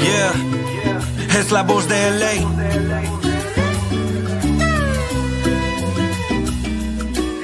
Yeah, es la voz de LA.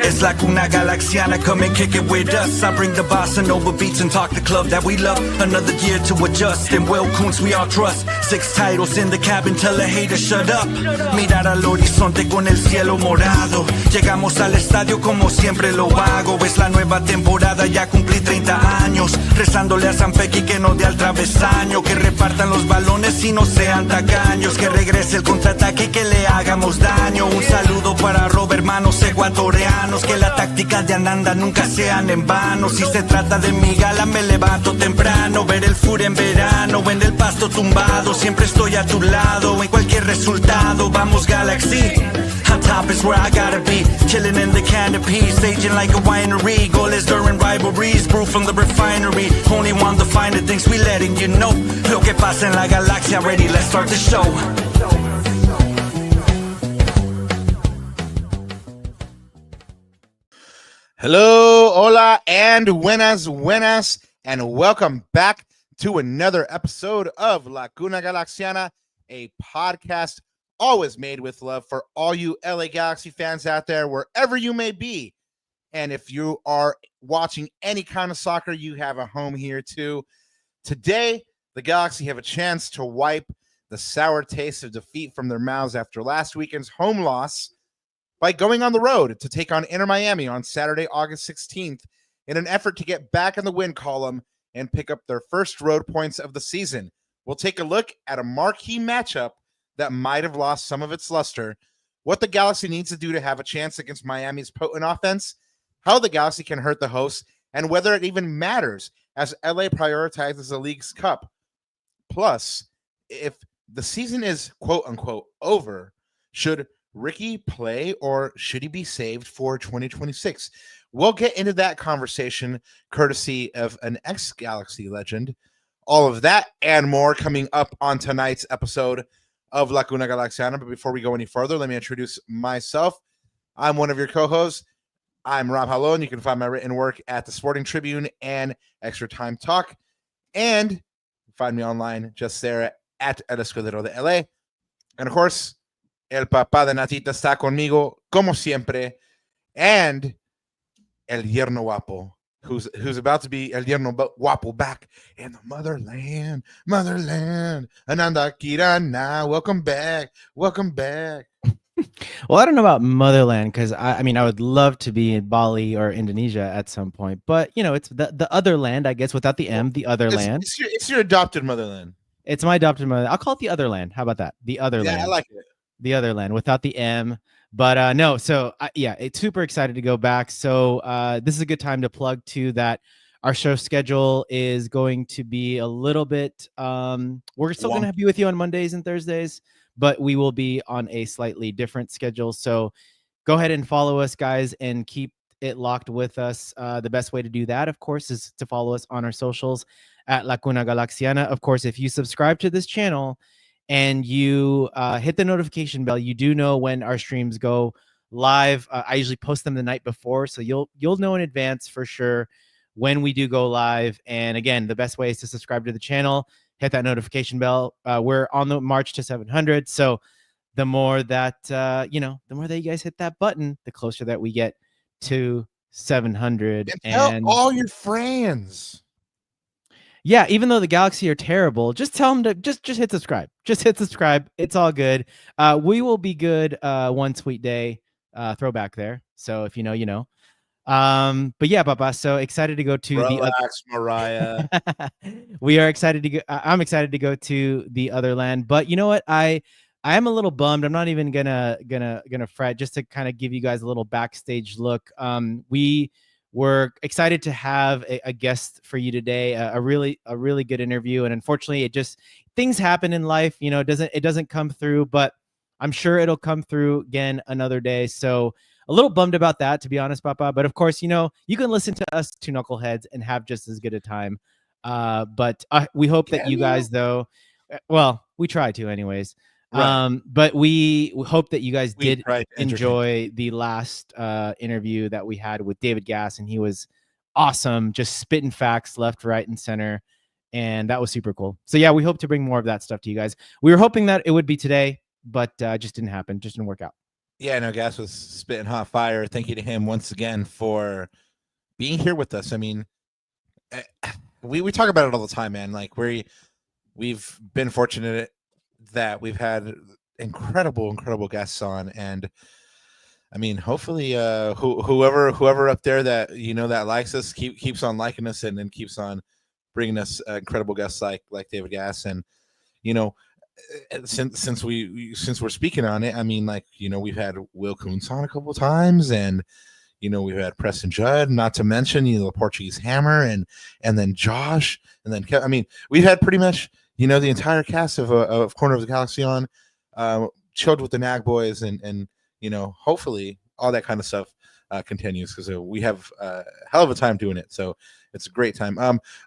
It's like una galaxiana, come and kick it with us. I bring the bossa nova beats and talk the club that we love. Another year to adjust, and well, Kunz we all trust. 6 titles in the cabin, tell the haters shut up. Mirar al horizonte con el cielo morado. Llegamos al estadio como siempre lo hago. Es la nueva temporada, ya cumplí 30 años. Rezándole a San Pequi que no dé al travesaño. Que repartan los balones y no sean tacaños. Que regrese el contraataque y que le hagamos daño. Un saludo para Robert, hermanos ecuatorianos. Que la táctica de Ananda nunca sean en vano. Si se trata de mi gala me levanto temprano. Ver el fur en verano, en el pasto tumbado. Siempre estoy a tu lado, en cualquier resultado. Vamos Galaxy, on top is where I gotta be. Chilling in the canopy, staging like a winery. Goals during rivalries, brew from the refinery. Only want the finer things, we letting you know. Lo que pasa en la galaxia, ready, let's start the show. Hello, hola, and buenas, and welcome back to another episode of Laguna Galaxiana, a podcast always made with love for all you LA Galaxy fans out there, wherever you may be. And if you are watching any kind of soccer, you have a home here too. Today, the Galaxy have a chance to wipe the sour taste of defeat from their mouths after last weekend's home loss by going on the road to take on Inter Miami on Saturday, August 16th, in an effort to get back in the win column and pick up their first road points of the season. We'll take a look at a marquee matchup that might have lost some of its luster, what the Galaxy needs to do to have a chance against Miami's potent offense, how the Galaxy can hurt the hosts, and whether it even matters as LA prioritizes the League's Cup. Plus, if the season is quote-unquote over, should Riqui play or should he be saved for 2026? We'll get into that conversation courtesy of an ex-Galaxy legend. All of that and more coming up on tonight's episode of Laguna Galaxiana. But before we go any further, let me introduce myself. I'm one of your co-hosts. I'm Rob Halon. You can find my written work at the Sporting Tribune and Extra Time Talk. And find me online just there at El Escudero de LA. And of course, el papá de Natita está conmigo, como siempre, and el yerno guapo, who's about to be el yerno guapo back in the motherland. Ananda Kirana, welcome back. Well, I don't know about motherland because I mean I would love to be in Bali or Indonesia at some point, but you know it's the other land, I guess, without the M, the other land. It's your adopted motherland. It's my adopted motherland. I'll call it the other land. How about that? The other land. Yeah, I like it. The other land without the M. But no, so yeah, it's super excited to go back. So this is a good time to plug to that. Our show schedule is going to be a little bit, we're still going to be with you on Mondays and Thursdays, but we will be on a slightly different schedule. So go ahead and follow us, guys, and keep it locked with us. The best way to do that, of course, is to follow us on our socials at Laguna Galaxiana. Of course, if you subscribe to this channel and you hit the notification bell, you do know when our streams go live. I usually post them the night before, so you'll know in advance for sure when we do go live. And again, the best way is to subscribe to the channel, hit that notification bell. We're on the march to 700, so the more that the more that you guys hit that button, the closer that we get to 700. And tell all your friends. Yeah, even though the Galaxy are terrible, just tell them to just hit subscribe. Just hit subscribe. It's all good. We will be good one sweet day. Throwback there. So if you know, you know. But yeah, Papa. So excited to go to Relax, Mariah. We are excited to go. I'm excited to go to the other land. But you know what? I am a little bummed. I'm not even gonna fret. Just to kind of give you guys a little backstage look. We're excited to have a guest for you today, a really good interview. And unfortunately, things happen in life, you know, it doesn't come through, but I'm sure it'll come through again another day. So a little bummed about that, to be honest, Papa. But of course, you know, you can listen to us two knuckleheads and have just as good a time. But we hope that you guys, though, well, we try to anyways. Right. But we hope that you guys did enjoy the last interview that we had with David Gass, and he was awesome, just spitting facts left, right, and center. and that was super cool. So yeah, we hope to bring more of that stuff to you guys. We were hoping that it would be today, but just didn't happen. Just didn't work out. Yeah, no, Gas was spitting hot fire. Thank you to him once again for being here with us. I mean, we talk about it all the time, man. Like we've been fortunate that we've had incredible guests on, and I mean, hopefully, whoever up there that that likes us keeps on liking us and then keeps on bringing us incredible guests like David Gass. And since we're speaking on it, I mean, like we've had Will Kuntz on a couple of times, and we've had Preston Judd, not to mention the Portuguese Hammer, and then Josh, and then I mean, we've had pretty much the entire cast of Corner of the Galaxy on, chilled with the Nag Boys, and hopefully all that kind of stuff continues, because we have a hell of a time doing it. So it's a great time.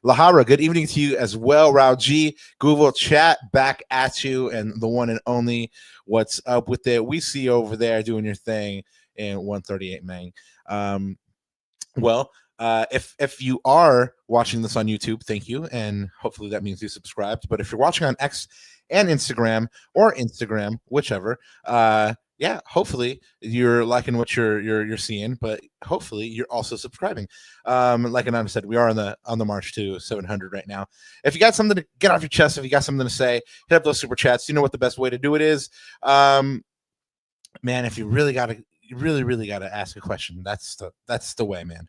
Lahara, good evening to you as well. Rao G, Google chat back at you, and the one and only. What's up with it? We see you over there doing your thing in 138 Mang. If you are watching this on YouTube, thank you, and hopefully that means you subscribed. But if you're watching on X and Instagram, or Instagram, whichever, yeah, hopefully you're liking what you're seeing, but hopefully you're also subscribing. Like Ananda said, we are on the march to 700 right now. If you got something to get off your chest, if you got something to say, hit up those super chats. You know what the best way to do it is. Man, if you really got to ask a question, that's the way, man.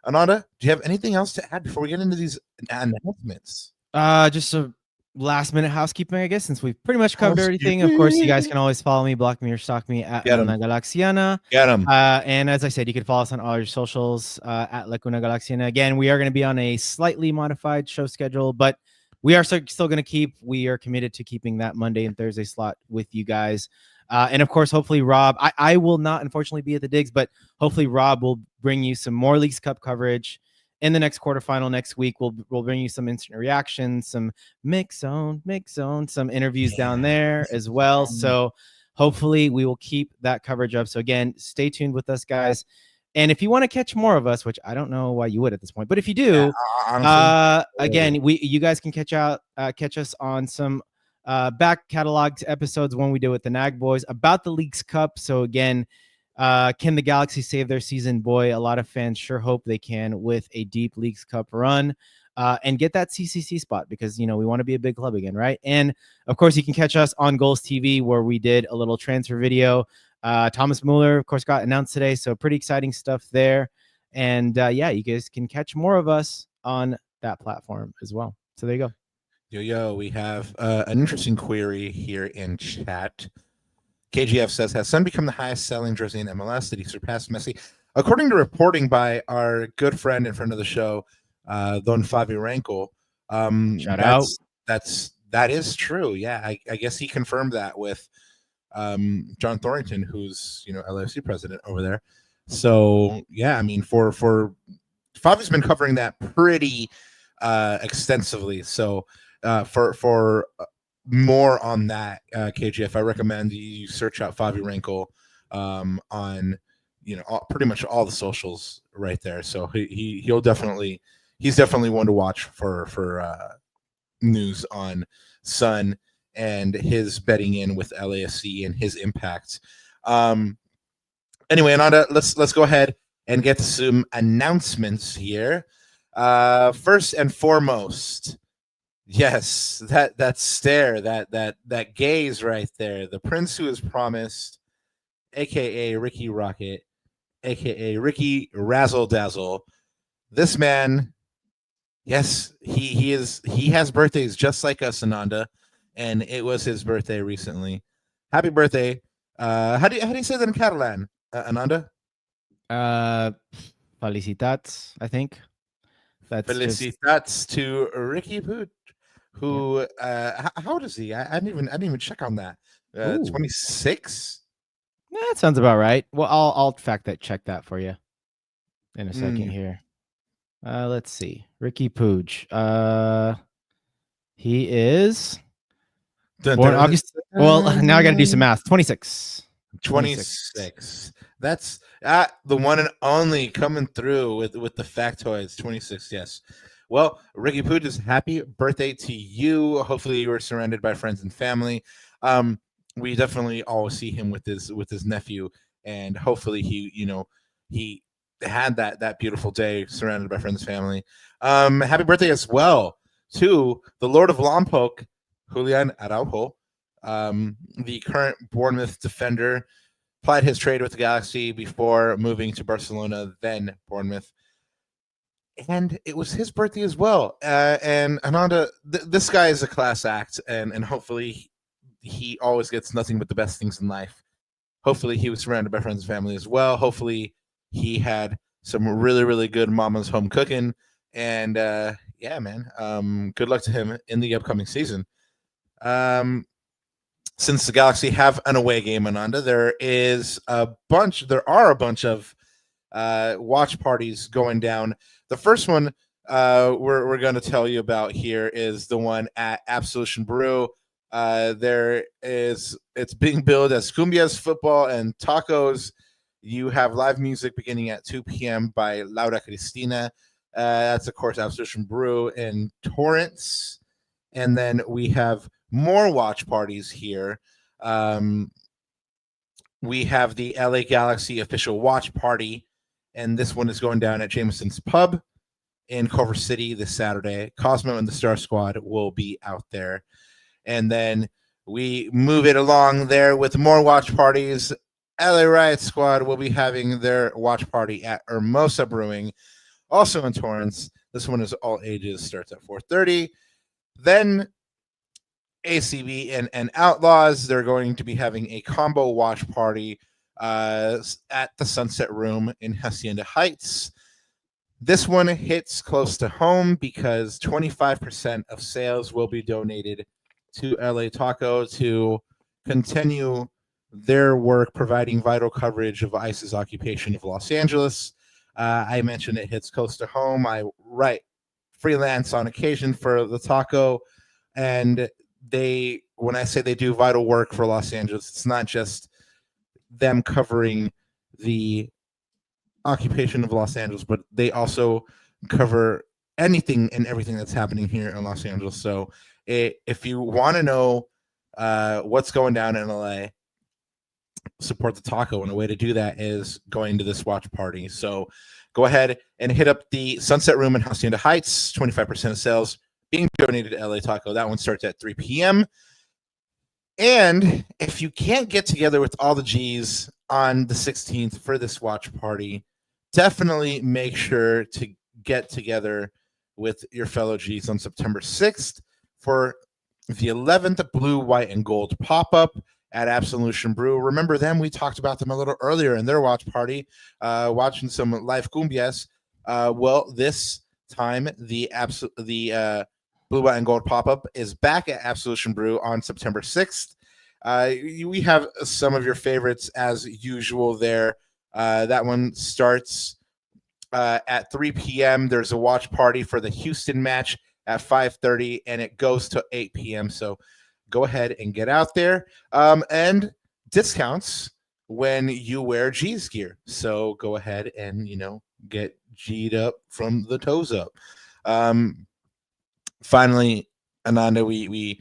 Ananda, do you have anything else to add before we get into these announcements? Just a last minute housekeeping, I guess, since we've pretty much covered everything. Of course, you guys can always follow me, block me, or stalk me at Lacuna Galaxiana. Get 'em. And as I said, you can follow us on all your socials at Lacuna Galaxiana. Again, we are going to be on a slightly modified show schedule, but we are still going to we are committed to keeping that Monday and Thursday slot with you guys. And of course, hopefully Rob, I will not unfortunately be at the digs, but hopefully Rob will bring you some more Leagues Cup coverage in the next quarterfinal next week. We'll bring you some instant reactions, some mix zone, some interviews down there as well. So hopefully we will keep that coverage up. So again, stay tuned with us, guys. And if you want to catch more of us, which I don't know why you would at this point, but if you do, again, you guys can catch us on some back cataloged episodes, one we did with the Nag Boys about the Leagues Cup. So again, can the Galaxy save their season? Boy, a lot of fans sure hope they can with a deep Leagues Cup run and get that CCC spot, because we want to be a big club again, right? And of course, you can catch us on Goals TV, where we did a little transfer video. Thomas Muller, of course, got announced today, so pretty exciting stuff there. And yeah, you guys can catch more of us on that platform as well. So there you go. Yo, we have an interesting query here in chat. KGF says, has Son become the highest selling jersey in MLS? Did he surpass Messi? According to reporting by our good friend and friend of the show, Don Fabio Rankel, shout out. That is true. Yeah, I guess he confirmed that with John Thornton, who's LAFC president over there. So yeah, I mean, for Fabio's been covering that pretty extensively. So for more on that, KGF, I recommend you search out Fabio Rankel on pretty much all the socials right there. So he's definitely one to watch for news on Son and his betting in with LAFC and his impact. Anyway, Ananda, let's go ahead and get to some announcements here. First and foremost, yes, that stare, that gaze right there, the prince who is promised, aka Riqui Rocket, aka Riqui Razzle Dazzle. This man, yes, he has birthdays just like us, Ananda, and it was his birthday recently. Happy birthday! How do you say that in Catalan, Ananda? Felicitats, I think. That's Felicitats to Riqui Puig, who how old is he? I didn't even check on that. 26. That sounds about right. Well, I'll check that for you in a second here. Let's see. Riqui Puig. He is born August. Well, now I got to do some math. 26. 26. That's the one and only coming through with the factoids. 26. Yes. Well, Riqui Puig, just happy birthday to you. Hopefully, you were surrounded by friends and family. We definitely always see him with his nephew, and hopefully, he had that beautiful day surrounded by friends and family. Happy birthday as well to the Lord of Lompoc, Julian Araujo, the current Bournemouth defender. Plied his trade with the Galaxy before moving to Barcelona, then Bournemouth. And it was his birthday as well. And Ananda, this guy is a class act, and hopefully he always gets nothing but the best things in life. Hopefully he was surrounded by friends and family as well. Hopefully he had some really, really good mama's home cooking. And yeah, man, good luck to him in the upcoming season. Since the Galaxy have an away game, Ananda, there are a bunch of watch parties going down. The first one we're going to tell you about here is the one at Absolution Brew. It's being billed as cumbias, football, and tacos. You have live music beginning at 2 p.m. by Laura Cristina. That's, of course, Absolution Brew in Torrance. And then we have more watch parties here. We have the LA Galaxy official watch party, and this one is going down at Jameson's Pub in Culver City this Saturday. Cosmo and the Star Squad will be out there. And then we move it along there with more watch parties. LA Riot Squad will be having their watch party at Hermosa Brewing, also in Torrance. This one is all ages, starts at 4:30. Then ACB and Outlaws, they're going to be having a combo watch party at the Sunset Room in Hacienda Heights. This one hits close to home because 25% of sales will be donated to LA Taco to continue their work providing vital coverage of ICE's occupation of Los Angeles. I mentioned it hits close to home. I write freelance on occasion for the Taco, and when I say they do vital work for Los Angeles, it's not just them covering the occupation of Los Angeles, but they also cover anything and everything that's happening here in Los Angeles. So if you want to know what's going down in LA, support the Taco, and a way to do that is going to this watch party. So go ahead and hit up the Sunset Room in Hacienda Heights. 25% of sales being donated to LA Taco. That one starts at 3 p.m. And if you can't get together with all the G's on the 16th for this watch party, definitely make sure to get together with your fellow G's on September 6th for the 11th Blue, White, and Gold pop-up at Absolution Brew. Remember them? We talked about them a little earlier in their watch party, watching some live cumbias. Well, this time the Blue, White, and Gold pop-up is back at Absolution Brew on September 6th. We have some of your favorites as usual there. That one starts at 3 p.m. There's a watch party for the Houston match at 5:30, and it goes to 8 p.m. So go ahead and get out there. And discounts when you wear G's gear. So go ahead and, get G'd up from the toes up. Finally, Ananda, we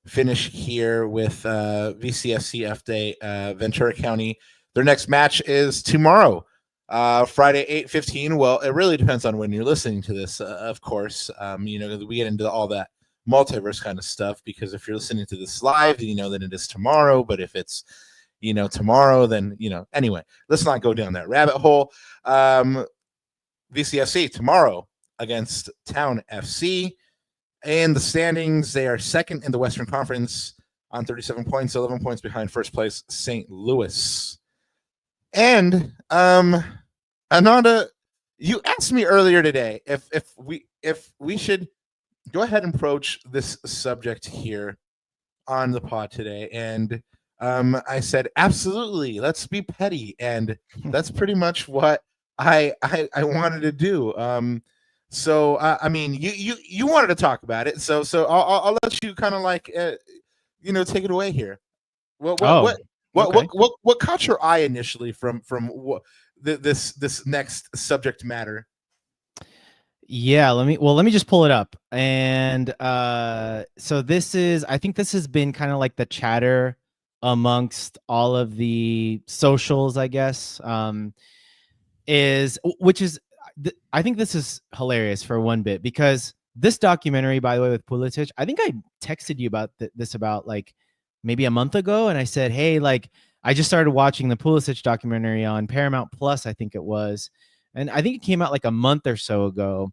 finish here with VCFC F Day, Ventura County. Their next match is tomorrow, Friday, 8:15. Well, it really depends on when you're listening to this, of course. We get into all that multiverse kind of stuff, because if you're listening to this live, then it is tomorrow. But if it's, tomorrow, then, anyway, let's not go down that rabbit hole. VCFC tomorrow against Town FC. And the standings, they are second in the Western Conference on 37 points, 11 points behind first place St. Louis. And Ananda, you asked me earlier today if we should go ahead and approach this subject here on the pod today, and I said absolutely, let's be petty, and that's pretty much what I wanted to do. So I mean, you wanted to talk about it, so I'll let you kind of take it away here. What caught your eye initially from what this next subject matter? Yeah, let me just pull it up. And so I think this has been kind of like the chatter amongst all of the socials, I guess. I think this is hilarious for one bit, because this documentary, by the way, with Pulisic, I think I texted you about this about like maybe a month ago, and I said, hey, like I just started watching the Pulisic documentary on Paramount Plus, I think it was, and I think it came out like a month or so ago.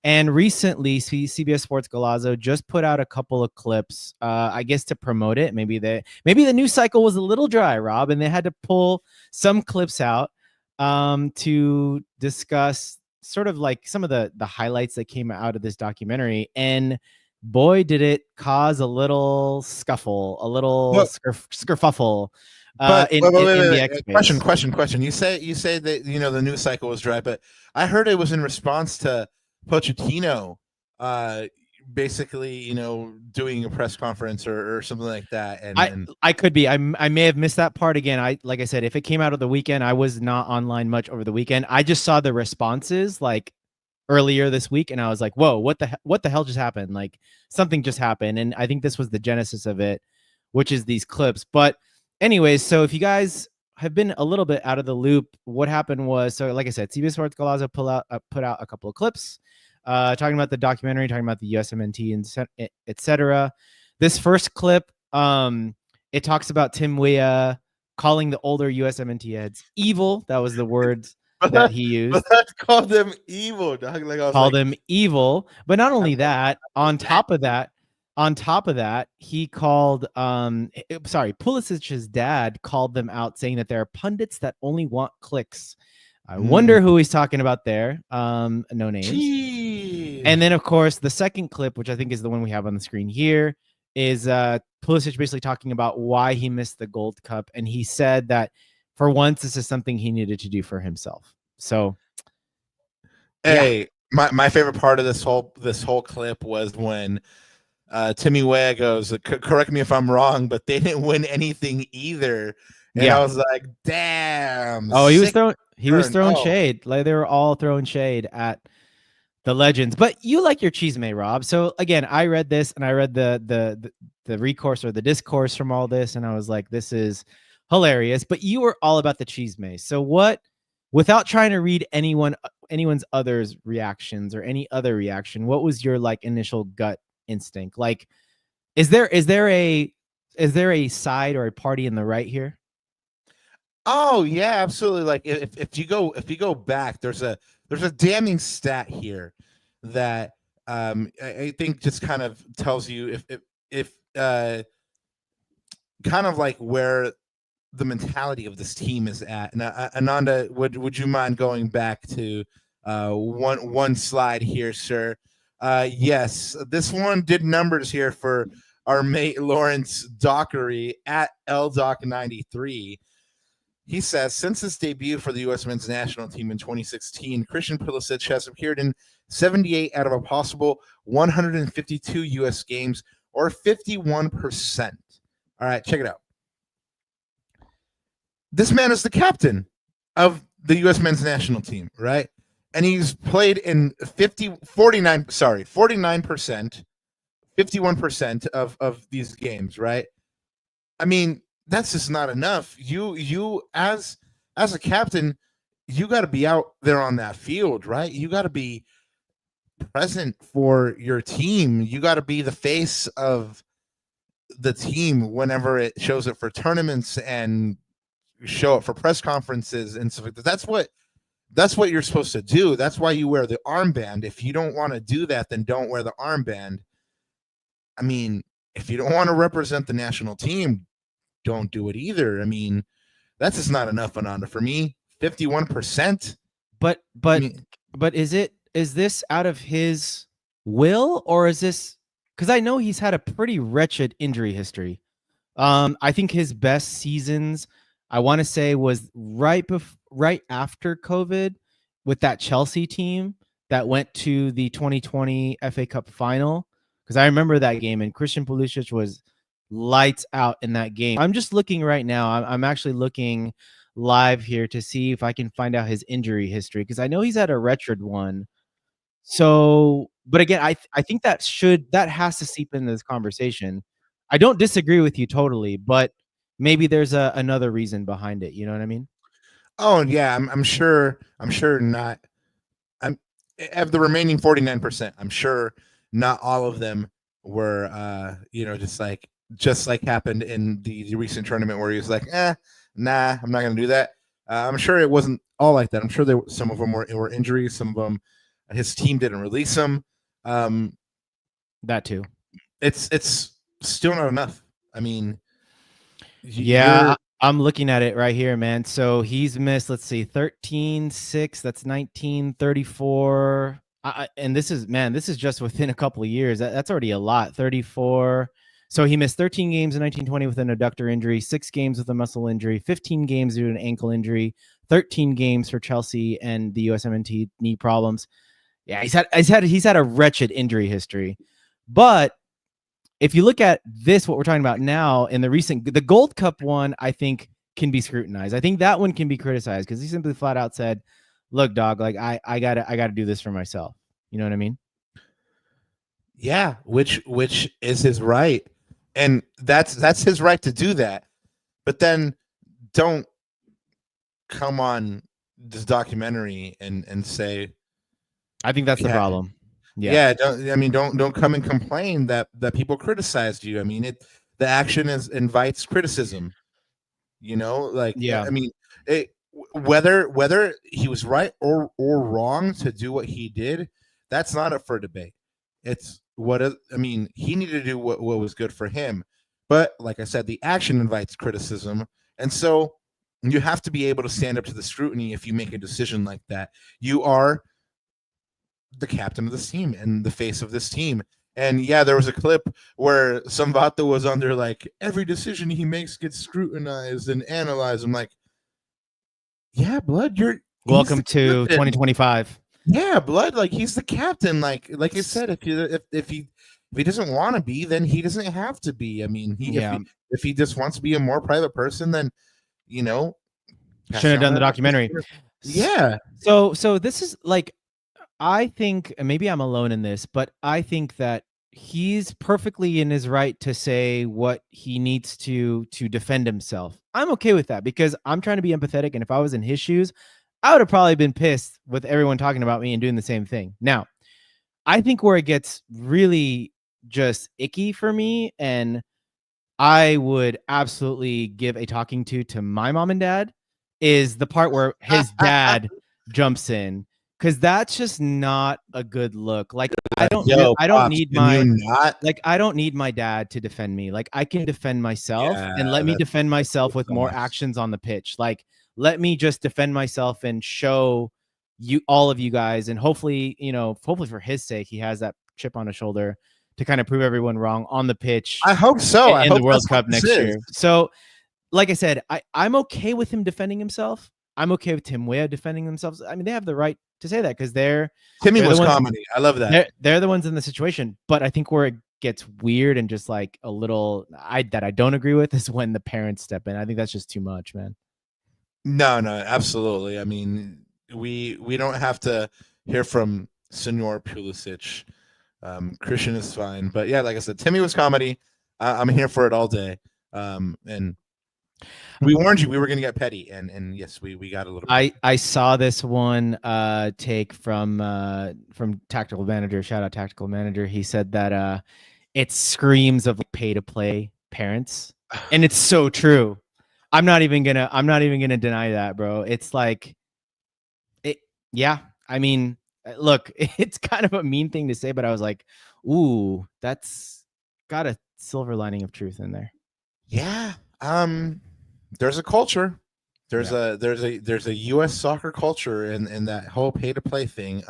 And recently, CBS Sports Golazo just put out a couple of clips, I guess to promote it. Maybe the news cycle was a little dry, Rob, and they had to pull some clips out to discuss sort of like some of the highlights that came out of this documentary. And boy, did it cause a little scuffle, a little skerfuffle. In the X space. Question. You say that the news cycle was dry, but I heard it was in response to Pochettino, basically, doing a press conference or something like that. And I could be. I may have missed that part again. Like I said, if it came out of the weekend, I was not online much over the weekend. I just saw the responses like earlier this week, and I was like, "Whoa, what the hell just happened? Like something just happened." And I think this was the genesis of it, which is these clips. But anyways, so if you guys have been a little bit out of the loop, what happened was, so like I said, CBS Sports Golazo put out a couple of clips talking about the documentary, talking about the USMNT, and etc. This first clip, it talks about Tim Weah calling the older USMNT heads evil. That was the words that he used. But that called them evil, dog. Called them evil. But not only that, on top of that, he called Pulisic's dad called them out, saying that there are pundits that only want clicks. I wonder who he's talking about there. No names. Jeez. And then, of course, the second clip, which I think is the one we have on the screen here, is Pulisic basically talking about why he missed the Gold Cup. And he said that for once, this is something he needed to do for himself. So, hey, my favorite part of this whole clip was when Timmy Weah goes, correct me if I'm wrong, but they didn't win anything either. And I was like, damn. Oh, he was throwing shade. Like they were all throwing shade at the legends. But you like your chisme, Rob. So again, I read this and I read the recourse or the discourse from all this, and I was like, this is hilarious. But you were all about the chisme. So what, without trying to read anyone's other's reactions or any other reaction, what was your like initial gut instinct? Like, is there a side or a party in the right here? Oh yeah, absolutely. Like if you go back, there's a damning stat here that I think just kind of tells you if kind of like where the mentality of this team is at. And Ananda, would you mind going back to one slide here, sir? Yes, this one did numbers here for our mate Lawrence Dockery at LDoc93. He says, since his debut for the U.S. men's national team in 2016, Christian Pulisic has appeared in 78 out of a possible 152 U.S. games, or 51%. All right, check it out. This man is the captain of the U.S. men's national team, right? And he's played in 49%, 51% of these games, right? I mean, that's just not enough. You as a captain, you got to be out there on that field, right? You got to be present for your team. You got to be the face of the team whenever it shows up for tournaments and show up for press conferences and stuff like that. That's what you're supposed to do. That's why you wear the armband. If you don't want to do that, then don't wear the armband. I mean, if you don't want to represent the national team, don't do it either. I mean, that's just not enough, Ananda. For me, 51%. But is this out of his will, or is this because I know he's had a pretty wretched injury history? I think his best seasons, I want to say, was right after COVID with that Chelsea team that went to the 2020 FA Cup final. Because I remember that game, and Christian Pulisic was lights out in that game. I'm just looking right now. I'm actually looking live here to see if I can find out his injury history, because I know he's had a wretched one. So, but again, I think that has to seep into this conversation. I don't disagree with you totally, but maybe there's another reason behind it. You know what I mean? Oh yeah, I'm sure. I'm sure not. I'm of the remaining 49%. I'm sure not all of them were, just like happened in the recent tournament where he was like, nah, I'm not gonna do that. I'm sure it wasn't all like that. I'm sure some of them were injuries. Some of them, his team didn't release him. That too. It's still not enough. I mean, Yeah, I'm looking at it right here, man. So he's missed, let's see, 13, 6, that's 19, 34. And this is just within a couple of years. That's already a lot. 34. So he missed 13 games in 1920 with an adductor injury, 6 games with a muscle injury, 15 games due to an ankle injury, 13 games for Chelsea and the USMNT knee problems. Yeah, he's had a wretched injury history. But if you look at this, what we're talking about now in the Gold Cup one, I think can be scrutinized. I think that one can be criticized because he simply flat out said, look, dog, like I gotta do this for myself. You know what I mean? Yeah, which is his right. And that's his right to do that. But then don't come on this documentary and say, I think that's the problem. Yeah, don't come and complain that people criticized you. I mean, the action invites criticism. I mean, whether he was right or wrong to do what he did, that's not up for debate. It's he needed to do what was good for him. But like I said, the action invites criticism, and so you have to be able to stand up to the scrutiny if you make a decision like that. You are the captain of this team and the face of this team. And yeah, there was a clip where some Vata was under like every decision he makes gets scrutinized and analyzed. I'm like, yeah, blood, welcome to 2025. Yeah, blood, like he's the captain. Like I said, if he doesn't want to be, then he doesn't have to be. I mean, if he just wants to be a more private person, then shouldn't have done the documentary. Yeah. So this is like, I think, and maybe I'm alone in this, but I think that he's perfectly in his right to say what he needs to defend himself. I'm okay with that because I'm trying to be empathetic. And if I was in his shoes, I would have probably been pissed with everyone talking about me and doing the same thing. Now, I think where it gets really just icky for me, and I would absolutely give a talking to my mom and dad, is the part where his dad jumps in. Because that's just not a good look. Like I don't need my dad to defend me. Like I can defend myself, and let me defend myself with more actions on the pitch. Like let me just defend myself and show all of you guys, and hopefully for his sake, he has that chip on his shoulder to kind of prove everyone wrong on the pitch. I hope so. In the World Cup next year. So, like I said, I'm okay with him defending himself. I'm okay with Tim Weah defending themselves. I mean, they have the right to say that because Timmy was comedy. I love that. They're the ones in the situation. But I think where it gets weird and just like a little that I don't agree with is when the parents step in. I think that's just too much, man. No, absolutely. I mean, we don't have to hear from Senor Pulisic. Christian is fine, but yeah, like I said, Timmy was comedy. I'm here for it all day. And we warned you we were going to get petty, and yes, we got a little. I saw this one take from Tactical Manager. Shout out Tactical Manager. He said that it screams of pay to play parents, and it's so true. I'm not even gonna deny that, bro. It's like it. Yeah, I mean, look, it's kind of a mean thing to say, but I was like, ooh, that's got a silver lining of truth in there. Yeah. There's a culture. There's a U.S. soccer culture and that whole pay to play thing.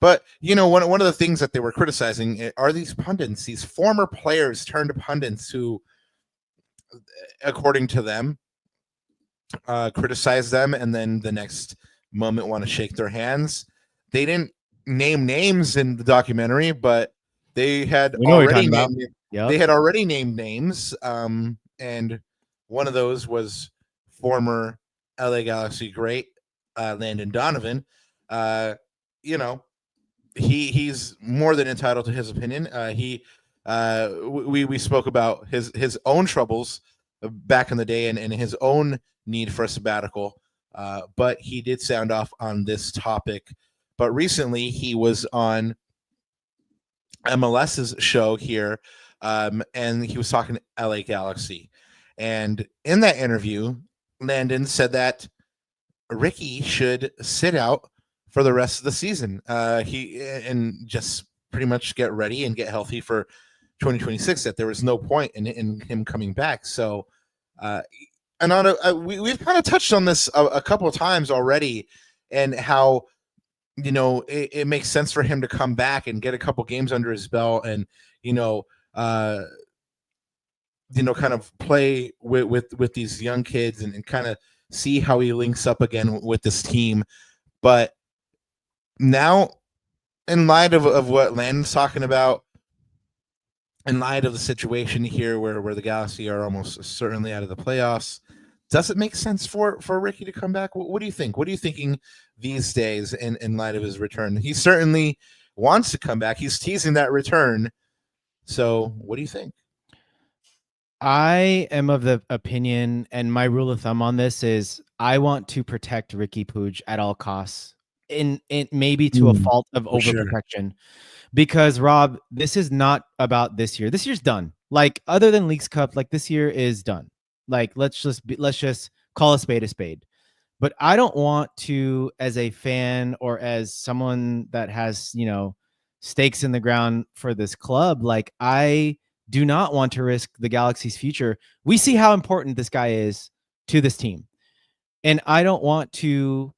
But one of the things that they were criticizing are these pundits, these former players turned pundits who, according to them, criticize them, and then the next moment want to shake their hands. They didn't name names in the documentary, but they had already named names. And one of those was former LA Galaxy great Landon Donovan. he's more than entitled to his opinion. We spoke about his own troubles back in the day and his own need for a sabbatical. But he did sound off on this topic. But recently he was on MLS's show here, and he was talking to LA Galaxy. And in that interview, Landon said that Riqui should sit out for the rest of the season. And just pretty much get ready and get healthy for 2026. That there was no point in him coming back. So, we've kind of touched on this a couple of times already, and how it makes sense for him to come back and get a couple games under his belt, and kind of play with these young kids and kind of see how he links up again with this team. But now, in light of what Landon's talking about, in light of the situation here where the Galaxy are almost certainly out of the playoffs, does it make sense for Riqui to come back? What do you think? What are you thinking these days in light of his return? He certainly wants to come back. He's teasing that return. So what do you think? I am of the opinion, and my rule of thumb on this is I want to protect Riqui Puig at all costs, in maybe to a fault of overprotection. Sure. Because Rob, this is not about this year. This year's done. Like, other than Leagues Cup, like, this year is done. Like, let's just call a spade. But I don't want to, as a fan or as someone that has, stakes in the ground for this club, like, I do not want to risk the Galaxy's future. We see how important this guy is to this team. And I don't want to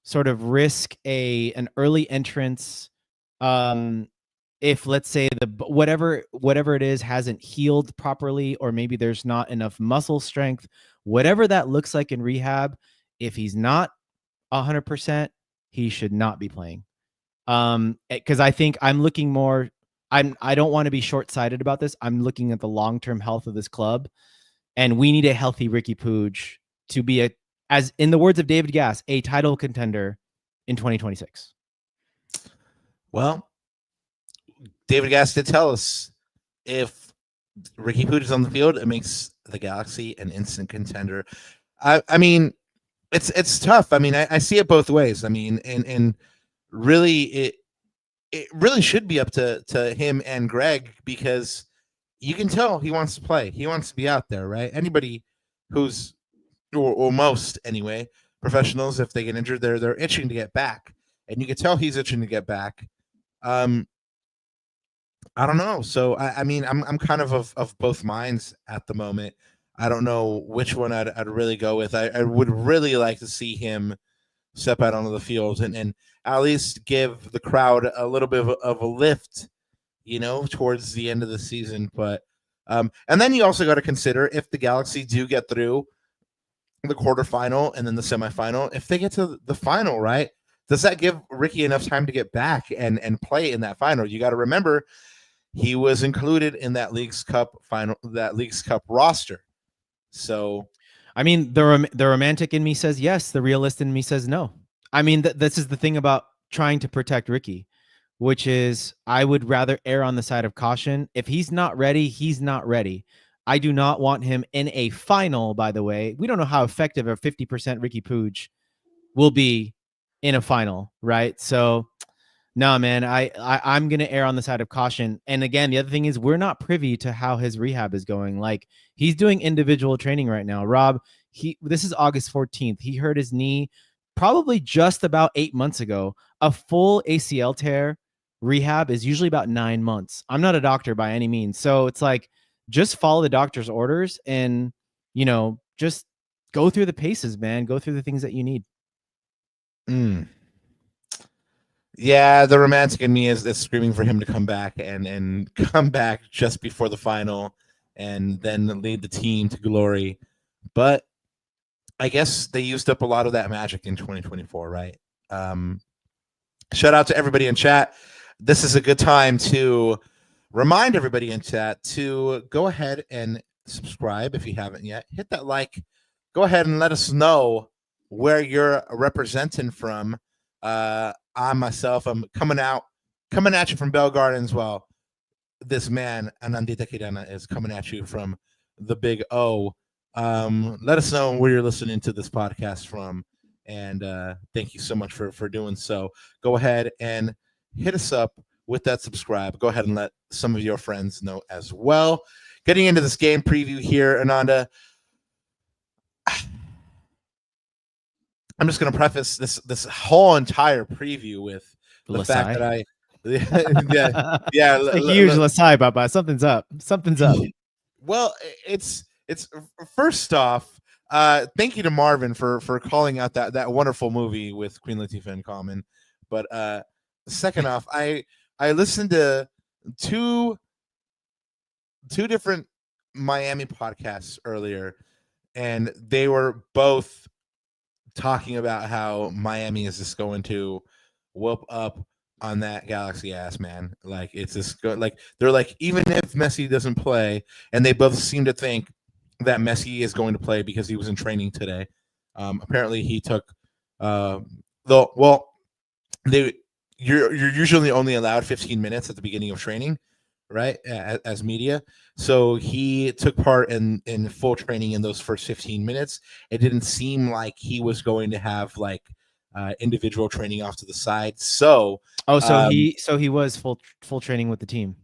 sort of risk an early entrance if, let's say, whatever it is hasn't healed properly, or maybe there's not enough muscle strength, whatever that looks like in rehab. If he's not 100%, he should not be playing. Because I think I'm looking more. I don't want to be short-sighted about this. I'm looking at the long-term health of this club, and we need a healthy Riqui Puig to be as in the words of David Gass, a title contender in 2026. Well, David Gass did tell us if Riqui Puig is on the field, it makes the Galaxy an instant contender. I mean, it's tough. I mean, I see it both ways. I mean, and really, it really should be up to him and Greg, because you can tell he wants to play. He wants to be out there, right? Anybody who's, or most anyway, professionals, if they get injured, they're itching to get back, and you can tell he's itching to get back. I don't know. So I mean, I'm kind of both minds at the moment. I don't know which one I'd really go with. I would really like to see him step out onto the field and at least give the crowd a little bit of a lift, towards the end of the season. But and then you also got to consider, if the Galaxy do get through the quarterfinal and then the semifinal, if they get to the final, right? Does that give Riqui enough time to get back and play in that final? You got to remember, he was included in that Leagues Cup final, that Leagues Cup roster. So, I mean, the romantic in me says yes. The realist in me says no. I mean, this is the thing about trying to protect Riqui, which is I would rather err on the side of caution. If he's not ready, he's not ready. I do not want him in a final, by the way. We don't know how effective a 50% Riqui Puig will be in a final, right? So, no, man, I'm going to err on the side of caution. And again, the other thing is we're not privy to how his rehab is going. Like, he's doing individual training right now. Rob, this is August 14th. He hurt his knee probably just about 8 months ago. A full ACL tear rehab is usually about 9 months. I'm not a doctor by any means. So it's like, just follow the doctor's orders and, just go through the paces, man. Go through the things that you need. Yeah, the romantic in me is screaming for him to come back and come back just before the final and then lead the team to glory. But I guess they used up a lot of that magic in 2024, right? Shout out to everybody in chat. This is a good time to remind everybody in chat to go ahead and subscribe if you haven't yet. Hit that like. Go ahead and let us know where you're representing from. I myself, I'm coming out coming at you from Bell Gardens. Well, this man, Anandita Kirana, is coming at you from the Big O. Let us know where you're listening to this podcast from, and thank you so much for doing so. Go ahead and hit us up with that subscribe. Go ahead and let some of your friends know as well. Getting into this game preview here, Ananda, I'm just going to preface this whole entire preview with the fact that I yeah It's a huge Lasai, Baba. Something's up. Well, it's first off, thank you to Marvin for calling out that wonderful movie with Queen Latifah in common. But second off, I listened to two different Miami podcasts earlier, and they were both talking about how Miami is just going to whoop up on that Galaxy ass, man. Like, it's just like they're like, even if Messi doesn't play, and they both seem to think that Messi is going to play because he was in training today. Apparently he took you're usually only allowed 15 minutes at the beginning of training, right? As media. So he took part in full training in those first 15 minutes. It didn't seem like he was going to have like individual training off to the side. So he was full training with the team.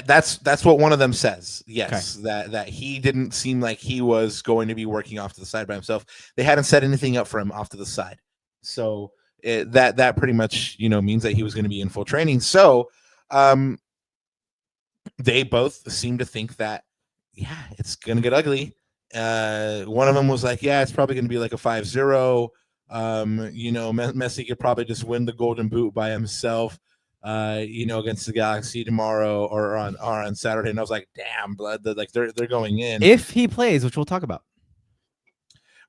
That's what one of them says. Yes, okay. that he didn't seem like he was going to be working off to the side by himself. They hadn't set anything up for him off to the side. So that pretty much means that he was going to be in full training. So they both seem to think that it's going to get ugly. One of them was like, it's probably going to be like a 5-0. Messi could probably just win the Golden Boot by himself. Against the Galaxy tomorrow or on Saturday, and I was like, "Damn, blood!" They're going in if he plays, which we'll talk about.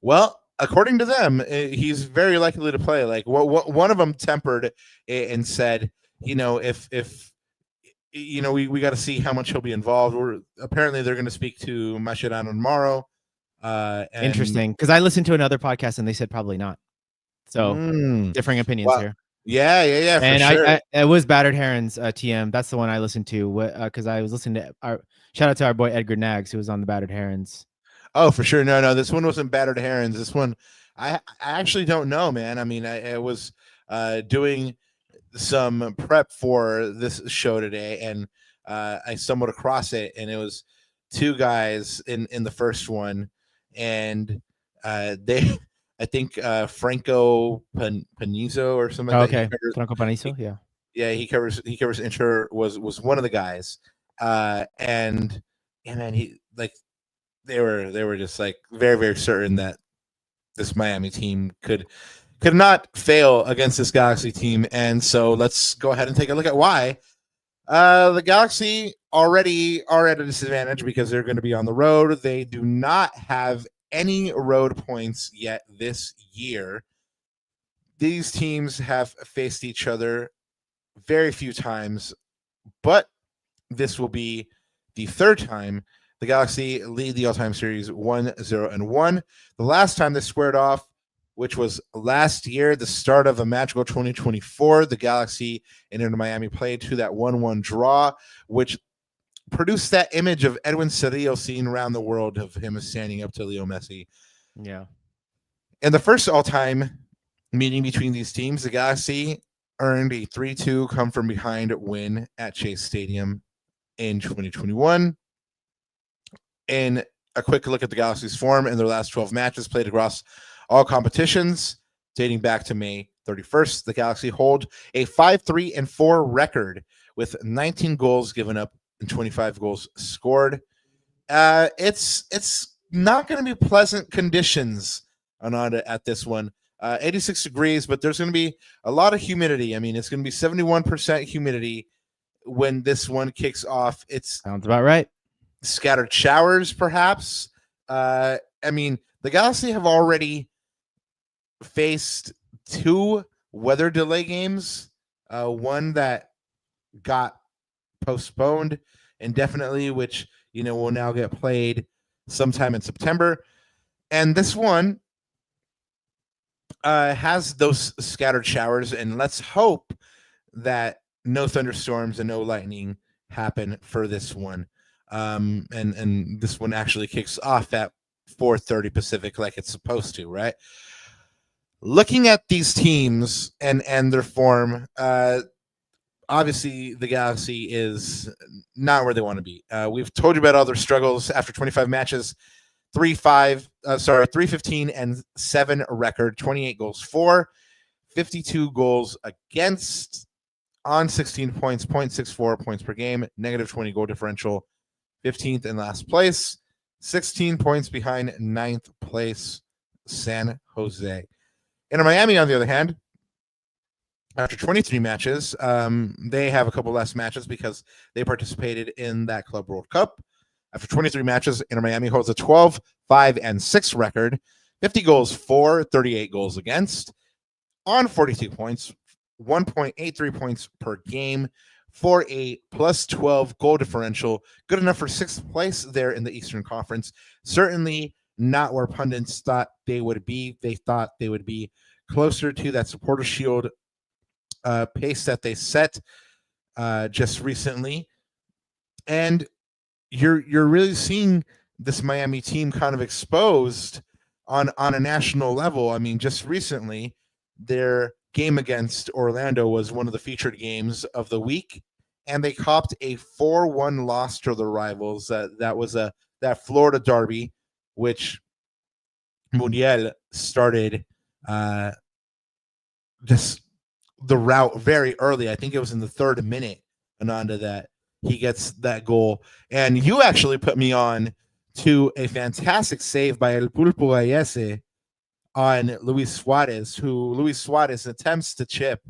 Well, according to them, he's very likely to play. Like, one of them tempered and said, if we got to see how much he'll be involved. Apparently they're going to speak to Mascherano tomorrow. Interesting, because I listened to another podcast and they said probably not. So differing opinions here. Yeah. And sure. it was Battered Herons TM. That's the one I listened to because I was listening to shout out to our boy Edgar Nags, who was on the Battered Herons. Oh, for sure. No, this one wasn't Battered Herons. This one, I actually don't know, man. I mean, I was doing some prep for this show today, and I stumbled across it, and it was two guys in the first one, and they. I think Franco Panizo or something. Okay, Franco Panizo, yeah. He covers Inter was one of the guys, and man, they were just like very, very certain that this Miami team could not fail against this Galaxy team, and so let's go ahead and take a look at why. The Galaxy already are at a disadvantage because they're going to be on the road. They do not have any road points yet this year. These teams have faced each other very few times, but this will be the third time the Galaxy lead the all-time series 1-0-1. The last time they squared off, which was last year, the start of a magical 2024, the Galaxy and Inter Miami played to that 1-1 draw, which produced that image of Edwin Cerrillo seen around the world of him standing up to Leo Messi. Yeah. In the first all-time meeting between these teams, the Galaxy earned a 3-2 come-from-behind win at Chase Stadium in 2021. And a quick look at the Galaxy's form in their last 12 matches played across all competitions dating back to May 31st. The Galaxy hold a 5-3-4 record with 19 goals given up and 25 goals scored. It's not going to be pleasant conditions at this one. 86 degrees, but there's going to be a lot of humidity. I mean, it's going to be 71% humidity when this one kicks off. Sounds about right. Scattered showers, perhaps. I mean, the Galaxy have already faced 2 weather delay games. One that got postponed indefinitely, which will now get played sometime in September, and this one has those scattered showers, and let's hope that no thunderstorms and no lightning happen for this one. And this one actually kicks off at 4:30 Pacific like it's supposed to, right? Looking at these teams and their form, obviously the Galaxy is not where they want to be. We've told you about all their struggles after 25 matches, 3-15 and 7 record, 28 goals for, 52 goals against, on 16 points, 0.64 points per game, negative 20 goal differential, 15th in last place, 16 points behind 9th place San Jose. Inter Miami, on the other hand, after 23 matches, they have a couple less matches because they participated in that Club World Cup. After 23 matches, Inter Miami holds a 12-5-6 record, 50 goals for, 38 goals against, on 42 points, 1.83 points per game, for a plus 12 goal differential, good enough for 6th place there in the Eastern Conference. Certainly not where pundits thought they would be. They thought they would be closer to that Supporter Shield pace that they set just recently. And you're really seeing this Miami team kind of exposed on a national level. I mean, just recently, their game against Orlando was one of the featured games of the week, and they copped a 4-1 loss to the rivals. That was that Florida derby, which Muriel started just the route very early. I think it was in the 3rd minute, Ananda, that he gets that goal. And you actually put me on to a fantastic save by El Pulpo Ayese on Luis Suárez, who Luis Suárez attempts to chip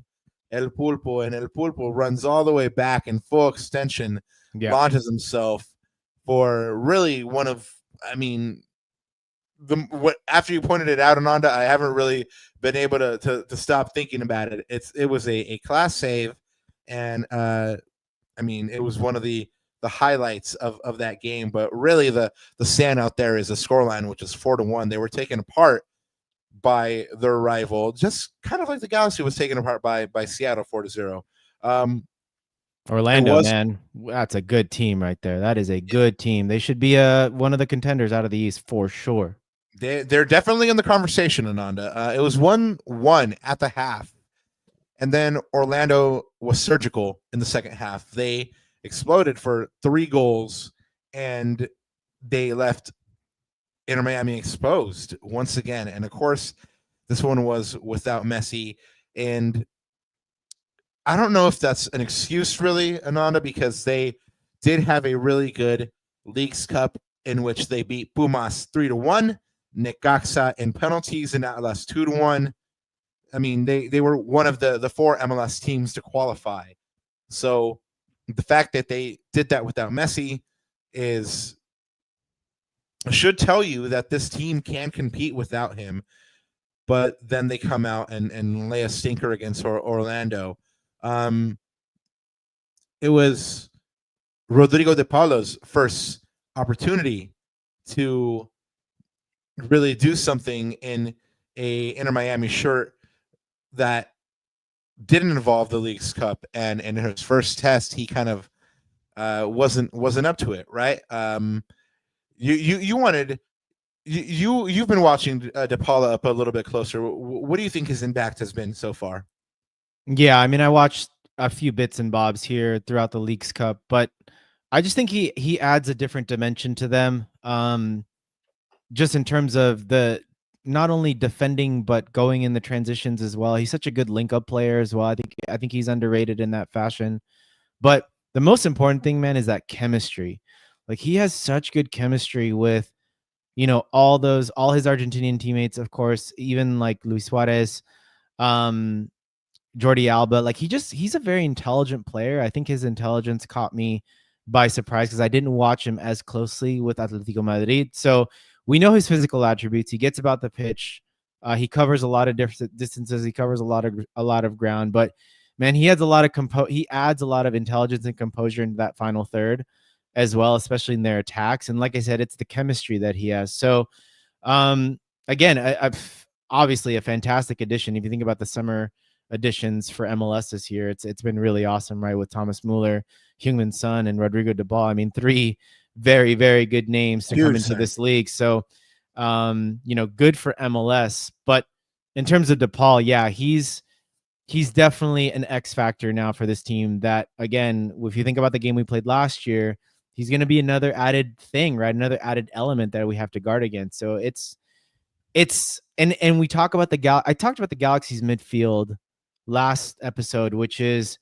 El Pulpo, and El Pulpo runs all the way back in full extension, launches himself for really one of, I mean, after you pointed it out, Ananda, I haven't really been able to stop thinking about it. It was a class save, and I mean, it was one of the highlights of that game. But really, the standout there is the scoreline, which is 4-1. They were taken apart by their rival, just kind of like the Galaxy was taken apart by Seattle 4-0. Orlando, man, that's a good team right there. That is a good team. They should be one of the contenders out of the East for sure. They're definitely in the conversation, Ananda. It was 1-1 at the half, and then Orlando was surgical in the second half. They exploded for 3 goals, and they left Inter Miami exposed once again. And of course, this one was without Messi. And I don't know if that's an excuse, really, Ananda, because they did have a really good Leagues Cup in which they beat Pumas 3-1, Necaxa in penalties, and Atlas 2-1. I mean, they were one of the 4 MLS teams to qualify. So the fact that they did that without Messi should tell you that this team can compete without him. But then they come out and lay a stinker against Orlando. It was Rodrigo DePaul's first opportunity to really do something in a Inter Miami shirt that didn't involve the Leagues Cup, and in his first test, he kind of wasn't up to it, right? You've been watching DePaul up a little bit closer. What do you think his impact has been so far? Yeah, I mean, I watched a few bits and bobs here throughout the Leagues Cup, but I just think he adds a different dimension to them. Just in terms of the not only defending but going in the transitions as well. He's such a good link-up player as well. I think he's underrated in that fashion. But the most important thing, man, is that chemistry. Like, he has such good chemistry with, you know, all his Argentinian teammates, of course, even like Luis Suárez, Jordi Alba. Like, he's a very intelligent player. I think his intelligence caught me by surprise because I didn't watch him as closely with Atletico Madrid. So we know his physical attributes. He gets about the pitch. He covers a lot of different distances. He covers a lot of ground. But man, he adds a lot of intelligence and composure into that final third as well, especially in their attacks. And like I said, it's the chemistry that he has. So again, obviously a fantastic addition. If you think about the summer additions for MLS this year. It's been really awesome, right? With Thomas Muller, Heung-min Son, and Rodrigo DePaul. I mean, 3 very, very good names to come into this league. So, good for MLS. But in terms of DePaul, yeah, he's definitely an X factor now for this team. That, again, if you think about the game we played last year, he's going to be another added thing, right? Another added element that we have to guard against. So and we talk about I talked about the Galaxy's midfield last episode, which is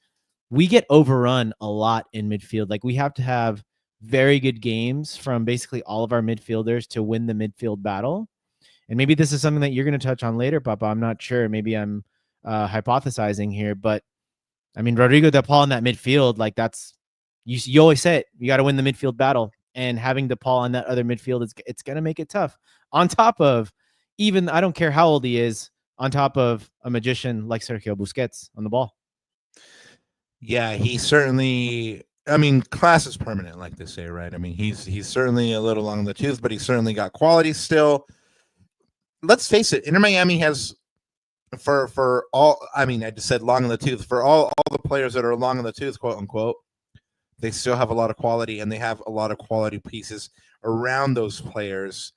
we get overrun a lot in midfield. Like, we have to have very good games from basically all of our midfielders to win the midfield battle. And maybe this is something that you're going to touch on later, Papa. I'm not sure. Maybe I'm hypothesizing here, but I mean, Rodrigo DePaul in that midfield, like, that's you always say it. You got to win the midfield battle, and having DePaul on that other midfield, it's going to make it tough. On top of, even, I don't care how old he is, on top of a magician like Sergio Busquets on the ball. Yeah, he certainly. I mean, class is permanent, like they say, right? I mean, he's certainly a little long in the tooth, but he's certainly got quality still. Let's face it, Inter Miami has, for all. I mean, I just said long in the tooth. For all the players that are long in the tooth, quote unquote, they still have a lot of quality, and they have a lot of quality pieces around those players,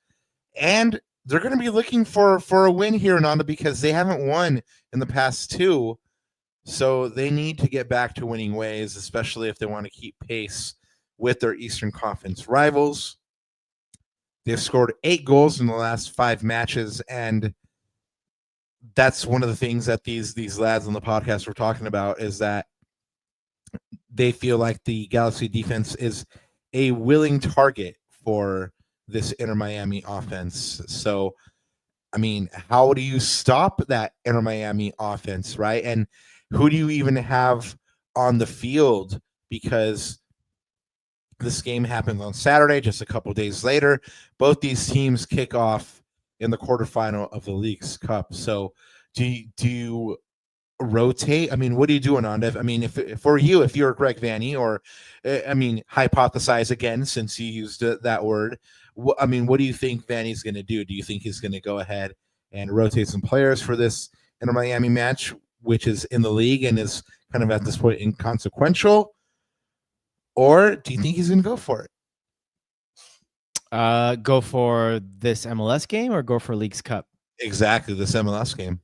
and they're going to be looking for a win here, Nanda, because they haven't won in the past 2. So they need to get back to winning ways, especially if they want to keep pace with their Eastern Conference rivals. They've scored 8 goals in the last 5 matches, and that's one of the things that these lads on the podcast were talking about, is that they feel like the Galaxy defense is a willing target for this Inter Miami offense. So, I mean, how do you stop that Inter Miami offense, right? And who do you even have on the field? Because this game happened on Saturday, just a couple days later. Both these teams kick off in the quarterfinal of the League's Cup. So do you rotate? I mean, what are you doing, Ananda? I mean, if you're Greg Vanney, or I mean, hypothesize again, since you used that word. I mean, what do you think Vanney's going to do? Do you think he's going to go ahead and rotate some players for this Inter Miami match, which is in the league and is kind of at this point inconsequential? Or do you think he's going to go for it? Go for this MLS game or go for League's Cup? Exactly, this MLS game.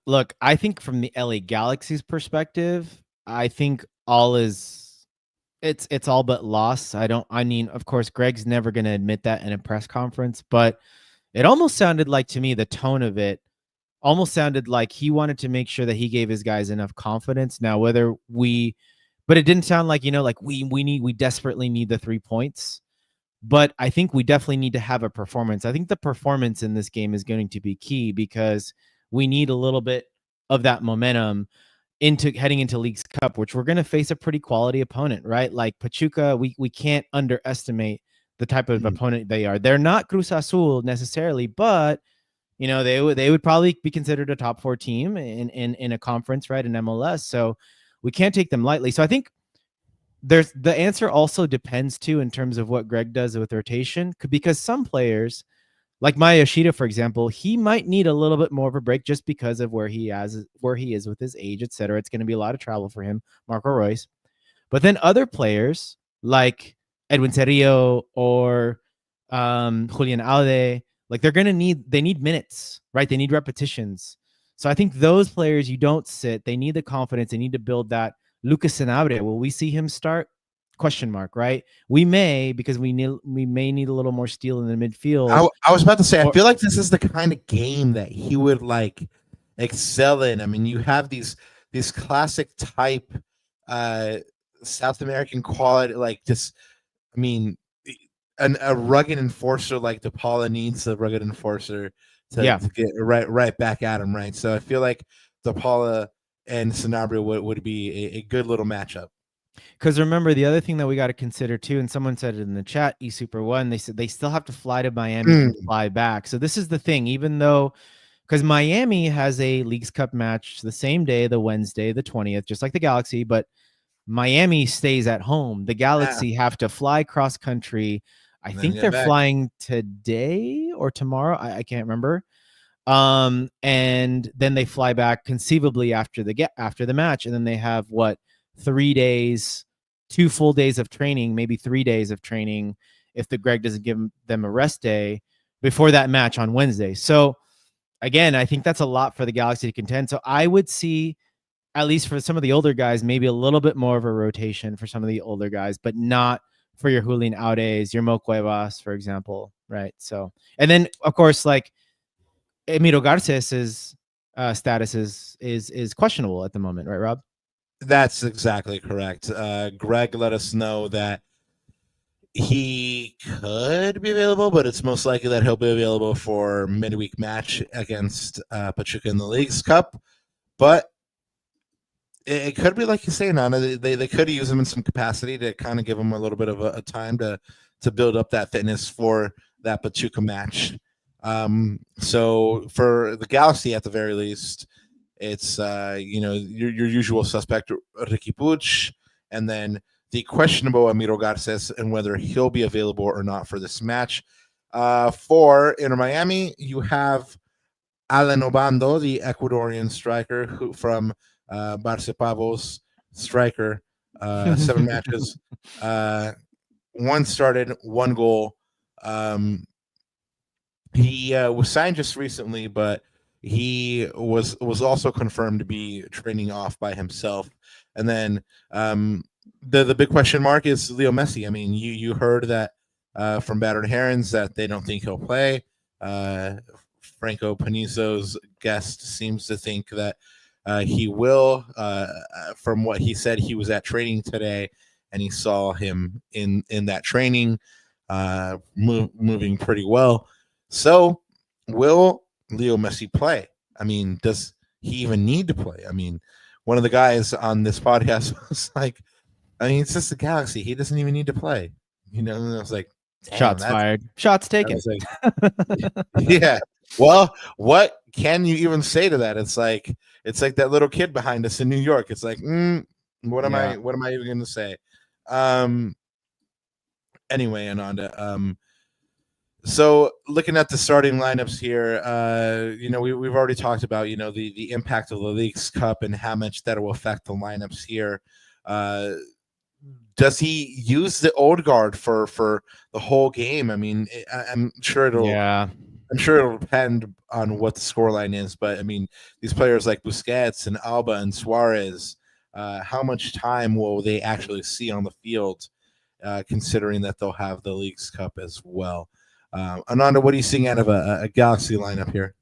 Look, I think from the LA Galaxy's perspective, I think it's all but lost. I mean, of course, Greg's never going to admit that in a press conference, but it almost sounded like, to me, the tone of it almost sounded like he wanted to make sure that he gave his guys enough confidence. Now, but it didn't sound like, like we desperately need the 3 points, but I think we definitely need to have a performance. I think the performance in this game is going to be key, because we need a little bit of that momentum heading into League's Cup, which we're going to face a pretty quality opponent, right? Like Pachuca, we can't underestimate the type of opponent they are. They're not Cruz Azul necessarily, but they would probably be considered a top 4 team in a conference, right, in MLS. So we can't take them lightly. So I think the answer also depends too in terms of what Greg does with rotation, because some players, like Maya Yoshida, for example, he might need a little bit more of a break just because of where he is with his age, etc. It's going to be a lot of travel for him, Marco Reus. But then other players like Edwin Cerrillo or Julian Alde, like they need minutes, right? They need repetitions. So I think those players you don't sit. They need the confidence. They need to build that. Lucas Senabre, will we see him start? Question mark, right? We may, because we may need a little more steel in the midfield. I was about to say, I feel like this is the kind of game that he would like excel in. I mean, you have these classic type South American quality, like just, I mean, a rugged enforcer like DePaul needs a rugged enforcer to get right back at him, right? So I feel like DePaul and Sanabria would be a good little matchup. Because remember, the other thing that we got to consider too, and someone said it in the chat, eSuper1, they said they still have to fly to Miami and fly back. So this is the thing, even though, because Miami has a Leagues Cup match the same day, the Wednesday, the 20th, just like the Galaxy, but Miami stays at home. The Galaxy have to fly cross country. I think they're flying today or tomorrow. I can't remember. And then they fly back conceivably after the match, and then they have 3 days, 2 full days of training, maybe 3 days of training if the Greg doesn't give them a rest day before that match on Wednesday. So again, I think that's a lot for the Galaxy to contend. So I would see, at least for some of the older guys, maybe a little bit more of a rotation for some of the older guys, but not for your Julian Audes, your Mo Cuevas, for example, right? So, and then of course, like Emiro Garces' status is questionable at the moment, right, Rob? That's exactly correct. Greg let us know that he could be available, but it's most likely that he'll be available for midweek match against Pachuca in the Leagues Cup. But it could be like you say, Nana. They could use him in some capacity to kind of give him a little bit of a time to build up that fitness for that Pachuca match. So for the Galaxy, at the very least, it's your usual suspect, Riqui Puig, and then the questionable Emiro Garces, and whether he'll be available or not for this match. For Inter Miami, you have Alan Obando, the Ecuadorian striker who from Barça Pavos striker, 7 matches, 1 started, 1 goal. He was signed just recently, but he was also confirmed to be training off by himself. And then the big question mark is Leo Messi. I mean, you heard that from Battered Herons that they don't think he'll play. Franco Panizo's guest seems to think that he will. From what he said, he was at training today, and he saw him in that training moving pretty well. So, will Leo Messi play? I mean, does he even need to play? I mean, one of the guys on this podcast was like, I mean, it's just the Galaxy. He doesn't even need to play. And I was like, shots fired. Shots taken. Like, yeah. Well, what can you even say to that? It's like that little kid behind us in New York. It's like, what am I even going to say? Anyway, Ananda, so looking at the starting lineups here, we've already talked about, the impact of the Leagues Cup and how much that will affect the lineups here. Does he use the old guard for the whole game? I mean, I'm sure it'll depend on what the scoreline is, but I mean, these players like Busquets and Alba and Suarez, how much time will they actually see on the field, considering that they'll have the Leagues Cup as well? Ananda, what are you seeing out of a Galaxy lineup here?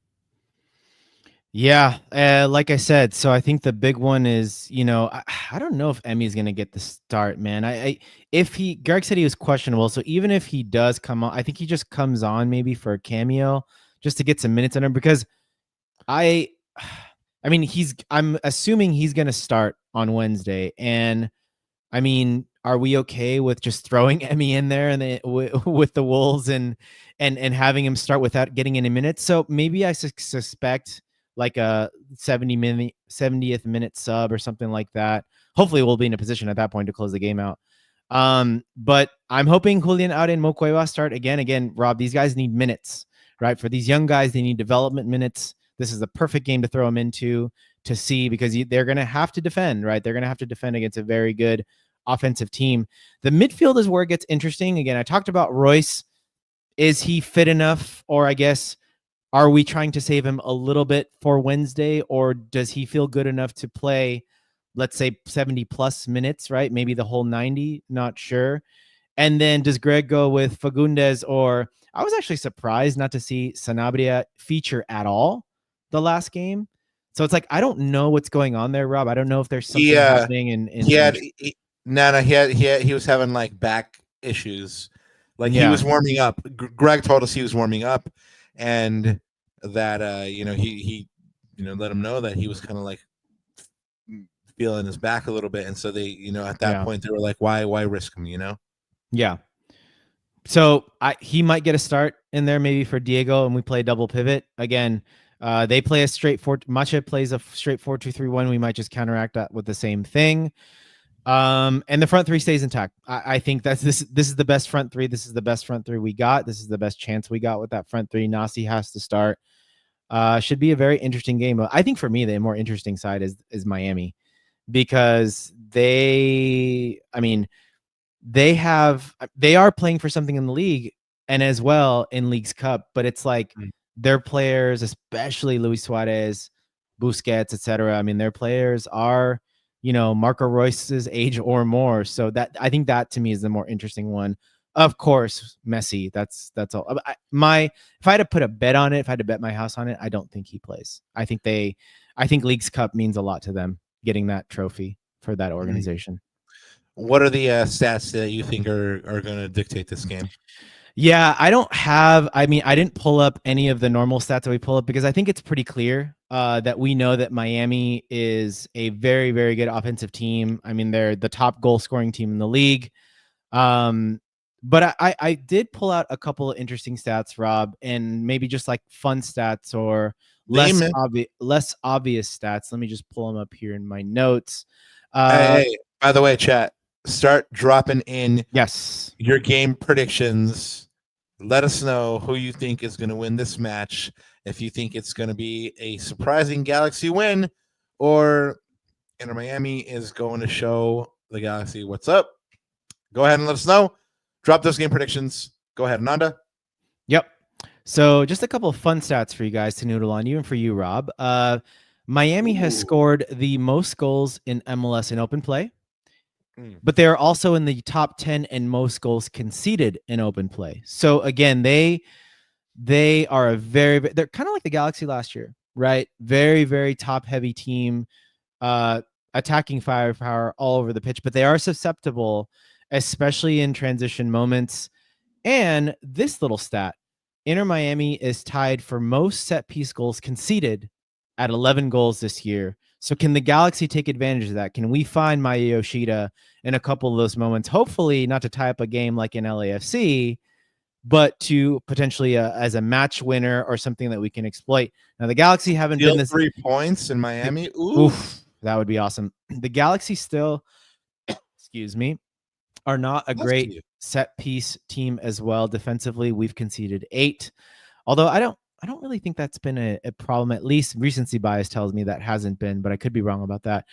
Yeah, like I said, so I think the big one is, I don't know if Emmy's going to get the start, man. Greg said he was questionable, so even if he does come on, I think he just comes on maybe for a cameo just to get some minutes in him, because I'm assuming he's going to start on Wednesday, and I mean, are we okay with just throwing Emmy in there and with the Wolves and having him start without getting any minutes? So maybe I suspect like a 70th minute sub or something like that. Hopefully we'll be in a position at that point to close the game out. But I'm hoping Julian Aude and Mo Cuevas start again. Rob, these guys need minutes, right? For these young guys, they need development minutes. This is the perfect game to throw them into to see, because they're going to have to defend, right? They're going to have to defend against a very good offensive team. The midfield is where it gets interesting. Again, I talked about Royce. Is he fit enough? Or I guess, are we trying to save him a little bit for Wednesday? Or does he feel good enough to play, let's say 70 plus minutes, right? Maybe the whole 90, not sure. And then does Greg go with Fagundes? Or I was actually surprised not to see Sanabria feature at all the last game. So it's like, I don't know what's going on there, Rob. I don't know if there's something happening. He was having like back issues. Like he was warming up. Greg told us he was warming up, and that he let him know that he was kind of like feeling his back a little bit, and so they at that point they were like, why risk him? Yeah. So he might get a start in there maybe for Diego, and we play double pivot again. They play a straight Mache plays a straight 4-2-3-1. We might just counteract that with the same thing. And the front three stays intact. I think this is the best front three. This is the best front three we got. This is the best chance we got with that front three. Nasi has to start. Should be a very interesting game. I think for me, the more interesting side is Miami, because they are playing for something in the league and as well in League's Cup, but it's like their players, especially Luis Suárez, Busquets, etc. I mean, their players are, Marco Reus's age or more. So I think that to me is the more interesting one. Of course, Messi. That's all. If I had to put a bet on it, if I had to bet my house on it, I don't think he plays. I think League's Cup means a lot to them, getting that trophy for that organization. What are the stats that you think are going to dictate this game? Yeah, I didn't pull up any of the normal stats that we pull up because I think it's pretty clear that we know that Miami is a very, very good offensive team. I mean, they're the top goal scoring team in the league. But I did pull out a couple of interesting stats, Rob, and maybe just like fun stats or less obvious stats. Let me just pull them up here in my notes. Hey, by the way, chat, start dropping in your game predictions. Let us know who you think is going to win this match. If you think it's going to be a surprising Galaxy win, or Inter Miami is going to show the Galaxy what's up. Go ahead and let us know. Drop those game predictions. Go ahead, Nanda. Yep. So just a couple of fun stats for you guys to noodle on, even for you, Rob. Miami has scored the most goals in MLS in open play, but they're also in the top 10 and most goals conceded in open play. So again, they are they're kind of like the Galaxy last year, right? Very, very top heavy team, attacking firepower all over the pitch, but they are susceptible, especially in transition moments. And this little stat, Inter Miami is tied for most set piece goals conceded at 11 goals this year. So can the Galaxy take advantage of that? Can we find Maya Yoshida in a couple of those moments? Hopefully not to tie up a game like in LAFC, but to potentially as a match winner or something that we can exploit. Now the Galaxy haven't been this 3 points in Miami. Oof, that would be awesome. The Galaxy still, excuse me, are not a great set piece team as well. Defensively, we've conceded 8. Although I don't really think that's been a problem. At least recency bias tells me that hasn't been, but I could be wrong about that.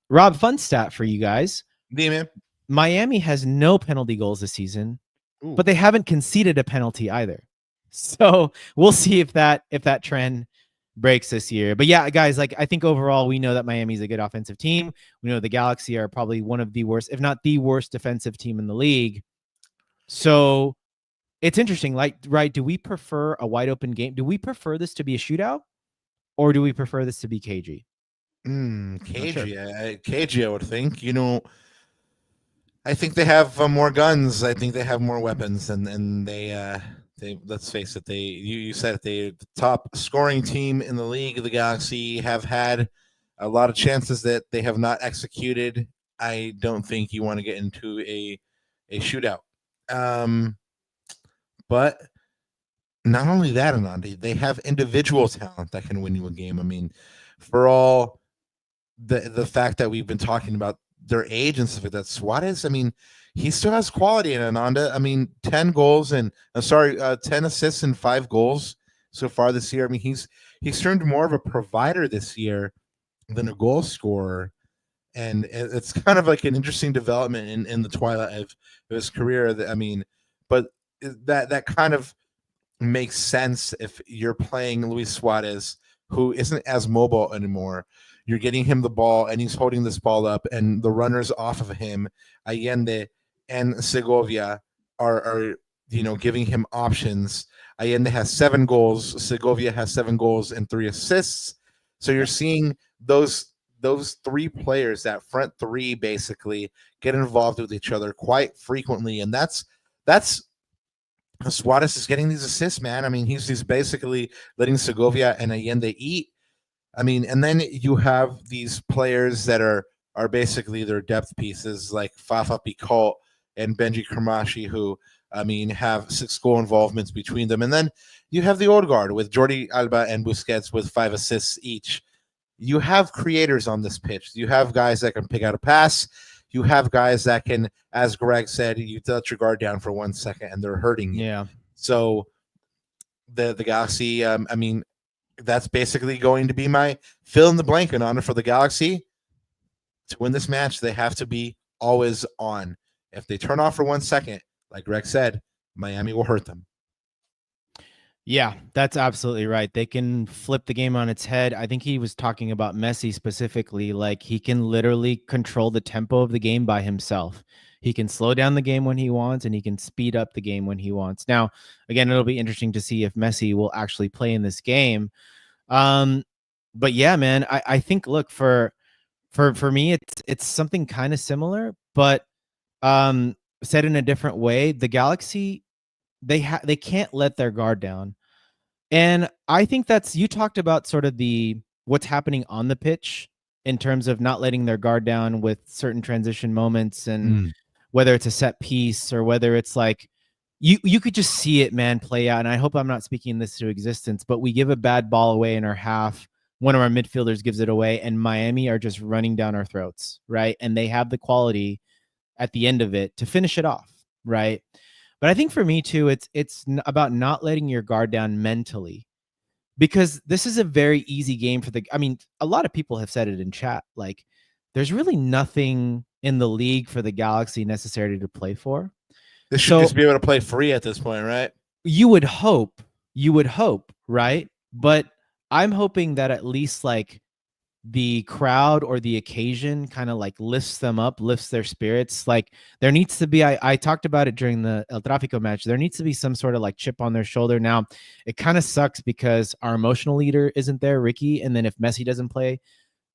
Rob, fun stat for you guys. Miami has no penalty goals this season, but they haven't conceded a penalty either. So we'll see if that trend breaks this year. But yeah, guys, like I think overall we know that Miami's a good offensive team. We know the Galaxy are probably one of the worst, if not the worst defensive team in the league. So it's interesting, like, right? Do we prefer a wide open game? Do we prefer this to be a shootout, or do we prefer this to be cagey? Cagey, I would think. I think they have more guns. I think they have more weapons, and they let's face it. You said it. They're the top scoring team in the league. The Galaxy have had a lot of chances that they have not executed. I don't think you want to get into a shootout. But not only that, Anandi, they have individual talent that can win you a game. I mean, for all the fact that we've been talking about their age and stuff like that, Suárez, I mean, he still has quality in Ananda. I mean, 10 goals and 10 assists and 5 goals so far this year. I mean, he's turned more of a provider this year than a goal scorer. And it's kind of like an interesting development in the twilight of his career. I mean, but that kind of makes sense if you're playing Luis Suárez, who isn't as mobile anymore. You're getting him the ball, and he's holding this ball up, and the runners off of him, Allende and Segovia, are giving him options. Allende has 7 goals. Segovia has 7 goals and 3 assists. So you're seeing those 3 players, that front 3, basically get involved with each other quite frequently, and that's Suárez is getting these assists, man. I mean, he's basically letting Segovia and Allende eat. I mean, and then you have these players that are basically their depth pieces, like Fafa Picault and Benji Kramashi, who, I mean, have 6 goal involvements between them. And then you have the old guard with Jordi Alba and Busquets with 5 assists each. You have creators on this pitch. You have guys that can pick out a pass. You have guys that can, as Greg said, you let your guard down for 1 second and they're hurting you. Yeah. So the Galaxy, I mean, that's basically going to be my fill in the blank in honor for the Galaxy. To win this match, they have to be always on. If they turn off for 1 second, like Greg said, Miami will hurt them. Yeah, that's absolutely right. They can flip the game on its head. I think he was talking about Messi specifically. Like, he can literally control the tempo of the game by himself. He can slow down the game when he wants, and he can speed up the game when he wants. Now, again, it'll be interesting to see if Messi will actually play in this game. But yeah, man, I think, look, for me, it's something kind of similar, but said in a different way. The Galaxy, they can't let their guard down. And I think that's, you talked about sort of what's happening on the pitch in terms of not letting their guard down with certain transition moments, and whether it's a set piece or whether it's like you could just see it, man, play out. And I hope I'm not speaking this to existence, but we give a bad ball away in our half. One of our midfielders gives it away, and Miami are just running down our throats, right? And they have the quality at the end of it to finish it off, right? But I think for me too, it's about not letting your guard down mentally, because this is a very easy game I mean, a lot of people have said it in chat. Like, there's really nothing in the league for the Galaxy necessary to play for. They should just be able to play free at this point, right? You would hope, right? But I'm hoping that at least like the crowd or the occasion kind of like lifts them up, lifts their spirits. Like, there needs to be, I talked about it during the El Tráfico match, there needs to be some sort of like chip on their shoulder. Now, it kind of sucks because our emotional leader isn't there, Riqui, and then if Messi doesn't play,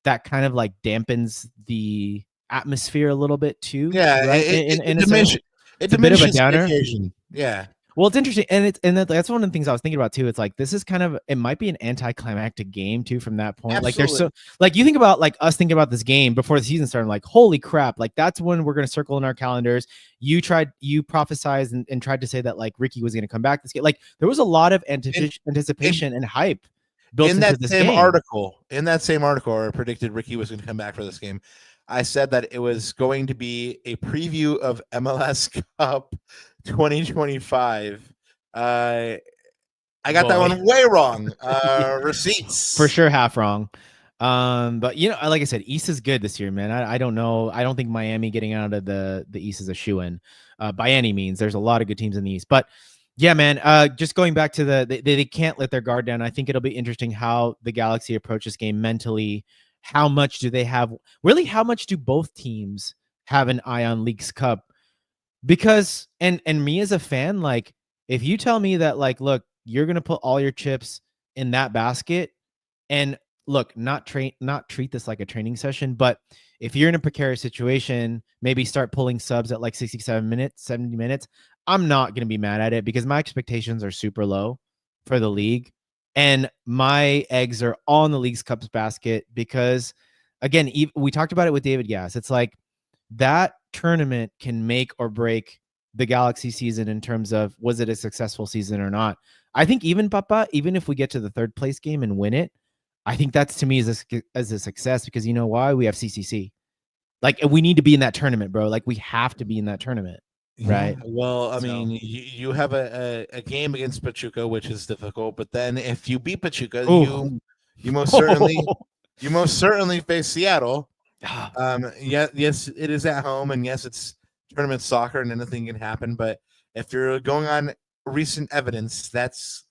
that kind of like dampens the atmosphere a little bit too. Yeah, right? It's a bit of a downer. Occasion. Yeah. Well, it's interesting, and that's one of the things I was thinking about too. It's like, this is kind of, it might be an anticlimactic game too from that point. Absolutely. Like, there's like, you think about like us thinking about this game before the season started, like, holy crap, like that's when we're going to circle in our calendars. You prophesized and tried to say that like Riqui was going to come back this game. Like, there was a lot of anticipation and hype built into this game. In that same article, I predicted Riqui was going to come back for this game. I said that it was going to be a preview of MLS Cup 2025 I got that one way wrong. Receipts for sure, half wrong. But you know, like I said, East is good this year, man. I don't know. I don't think Miami getting out of the East is a shoo-in by any means. There's a lot of good teams in the East, but yeah, man. Just going back to they can't let their guard down. I think it'll be interesting how the Galaxy approach this game mentally. How much do they have? Really, how much do both teams have an eye on Leagues Cup? Because and me as a fan, like, if you tell me that, like, look, you're gonna put all your chips in that basket, and look, not treat this like a training session, but if you're in a precarious situation, maybe start pulling subs at like 67 minutes, 70 minutes. I'm not gonna be mad at it because my expectations are super low for the league. And my eggs are all in the Leagues Cups basket because, again, we talked about it with David Gass. It's like that tournament can make or break the Galaxy season in terms of, was it a successful season or not? I think even if we get to the third place game and win it, I think that's, to me, as a success, because you know why? We have CCC. Like, we need to be in that tournament, bro. Like, we have to be in that tournament. Right. Yeah, well, I mean, you have a game against Pachuca, which is difficult, but then if you beat Pachuca, you most certainly face Seattle. Yes, it is at home, and yes, it's tournament soccer, and anything can happen. But if you're going on recent evidence, that's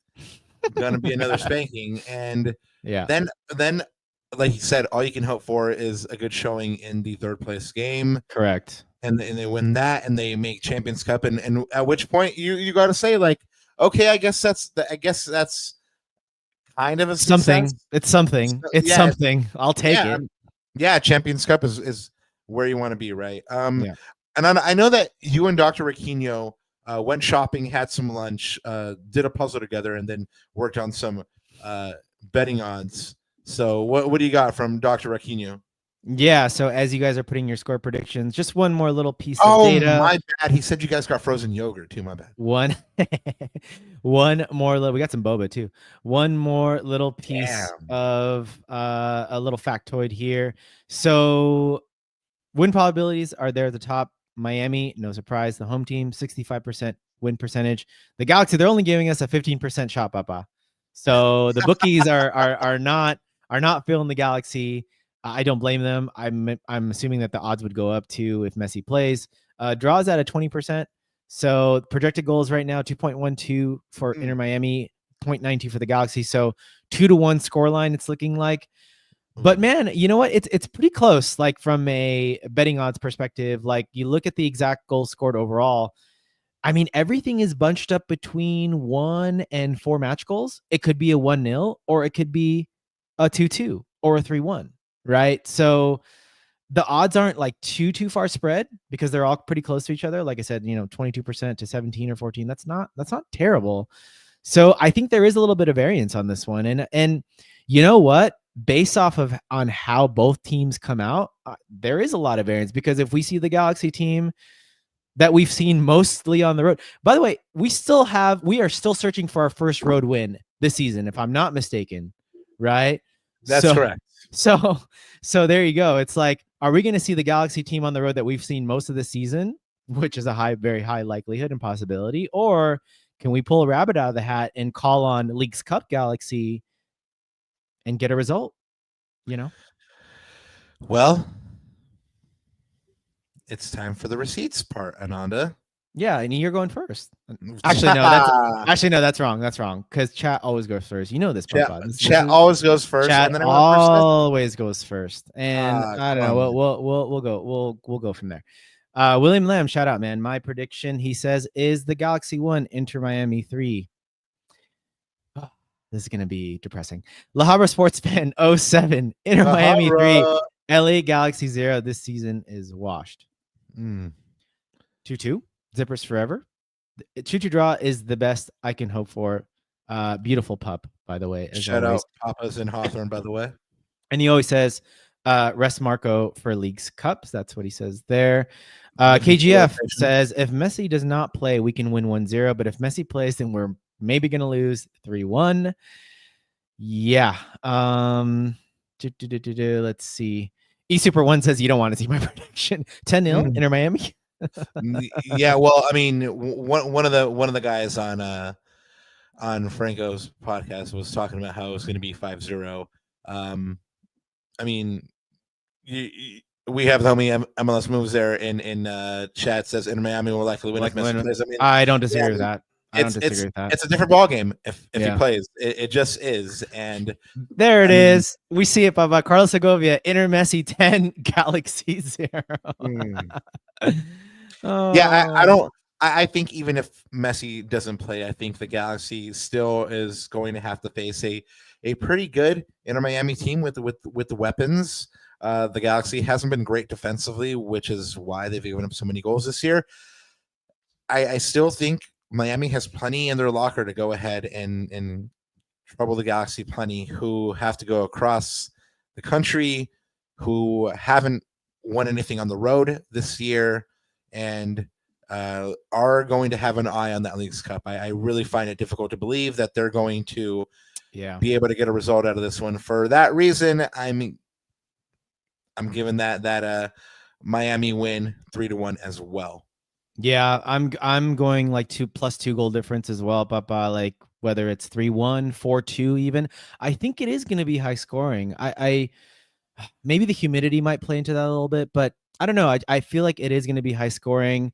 gonna be another spanking. And yeah, then like you said, all you can hope for is a good showing in the third place game. Correct. And they win that, and they make Champions Cup, and at which point you got to say, like, okay, I guess that's kind of a something. Success. It's something. It's something. I'll take it. Yeah, Champions Cup is where you want to be, right? And I know that you and Dr. Riquinho went shopping, had some lunch, did a puzzle together, and then worked on some betting odds. So what do you got from Dr. Riquinho? Yeah, so as you guys are putting your score predictions, just one more little piece of data. Oh, my bad. He said you guys got frozen yogurt too. My bad. One more little. We got some boba too. One more little piece of a little factoid here. So win probabilities are there at the top. Miami, no surprise, the home team, 65% win percentage. The Galaxy, they're only giving us a 15% shot, Papa. So the bookies are not feeling the Galaxy. I don't blame them. I'm assuming that the odds would go up too if Messi plays. Draws at a 20%. So projected goals right now 2.12 for Inter Miami, 0.92 for the Galaxy. So 2-1 scoreline it's looking like. But man, you know what? It's pretty close. Like from a betting odds perspective, like you look at the exact goals scored overall. I mean, everything is bunched up between 1 and 4 match goals. It could be a 1-0 or it could be a 2-2 or a 3-1, right? So the odds aren't like too far spread because they're all pretty close to each other. Like I said, 22% to 17 or 14. That's not terrible. So I think there is a little bit of variance on this one. And you know what? Based off of on how both teams come out, there is a lot of variance because if we see the Galaxy team that we've seen mostly on the road. By the way, we are still searching for our first road win this season, if I'm not mistaken, right? That's correct. So there you go. It's like, are we going to see the Galaxy team on the road that we've seen most of the season, which is a very high likelihood and possibility, or can we pull a rabbit out of the hat and call on Leagues Cup Galaxy and get a result? Well, it's time for the receipts part, Ananda. Yeah, and you're going first. Actually, no, that's wrong. That's wrong. Because chat always goes first. You know this, Papa. Chat always goes first. Chat and then always goes first. And I don't know. We'll go from there. William Lamb, shout out, man. My prediction, he says, is the Galaxy 1, Inter Miami 3. Oh, this is gonna be depressing. La Habra Sports Fan 07, Inter Miami 3, LA Galaxy 0. This season is washed. 2-2. Zippers forever. 2-2 draw is the best I can hope for. Beautiful pup, by the way. Shout out Papa's in Hawthorne, by the way. And he always says, rest Marco for Leagues Cups. That's what he says there. KGF says, if Messi does not play, we can win 1-0. But if Messi plays, then we're maybe going to lose 3-1. Yeah. Let's see. eSuper1 says, you don't want to see my prediction. 10-0 Inter Miami. Yeah, well, I mean, one of the guys on Franco's podcast was talking about how it was going to be 5-0. I mean, we have the homie MLS Moves there in chat says Inter Miami will likely win if Messi plays. I mean, I don't disagree with that. It's a different ball game if he plays. It just is. And there it is. We see it, Papa. Carlos Segovia, Inter Messi 10, Galaxy 0. Yeah, I think even if Messi doesn't play, I think the Galaxy still is going to have to face a pretty good Inter Miami team with the weapons. The Galaxy hasn't been great defensively, which is why they've given up so many goals this year. I still think Miami has plenty in their locker to go ahead and trouble the Galaxy plenty, who have to go across the country, who haven't won anything on the road this year, and are going to have an eye on that Leagues Cup. I really find it difficult to believe that they're going to be able to get a result out of this one. For that reason, I'm giving that Miami win 3-1 as well. Yeah, I'm going like 2+ 2 goal difference as well, Papa. Like whether it's 3-1, 4-2, even. I think it is going to be high scoring. I maybe the humidity might play into that a little bit, but I don't know. I feel like it is going to be high scoring.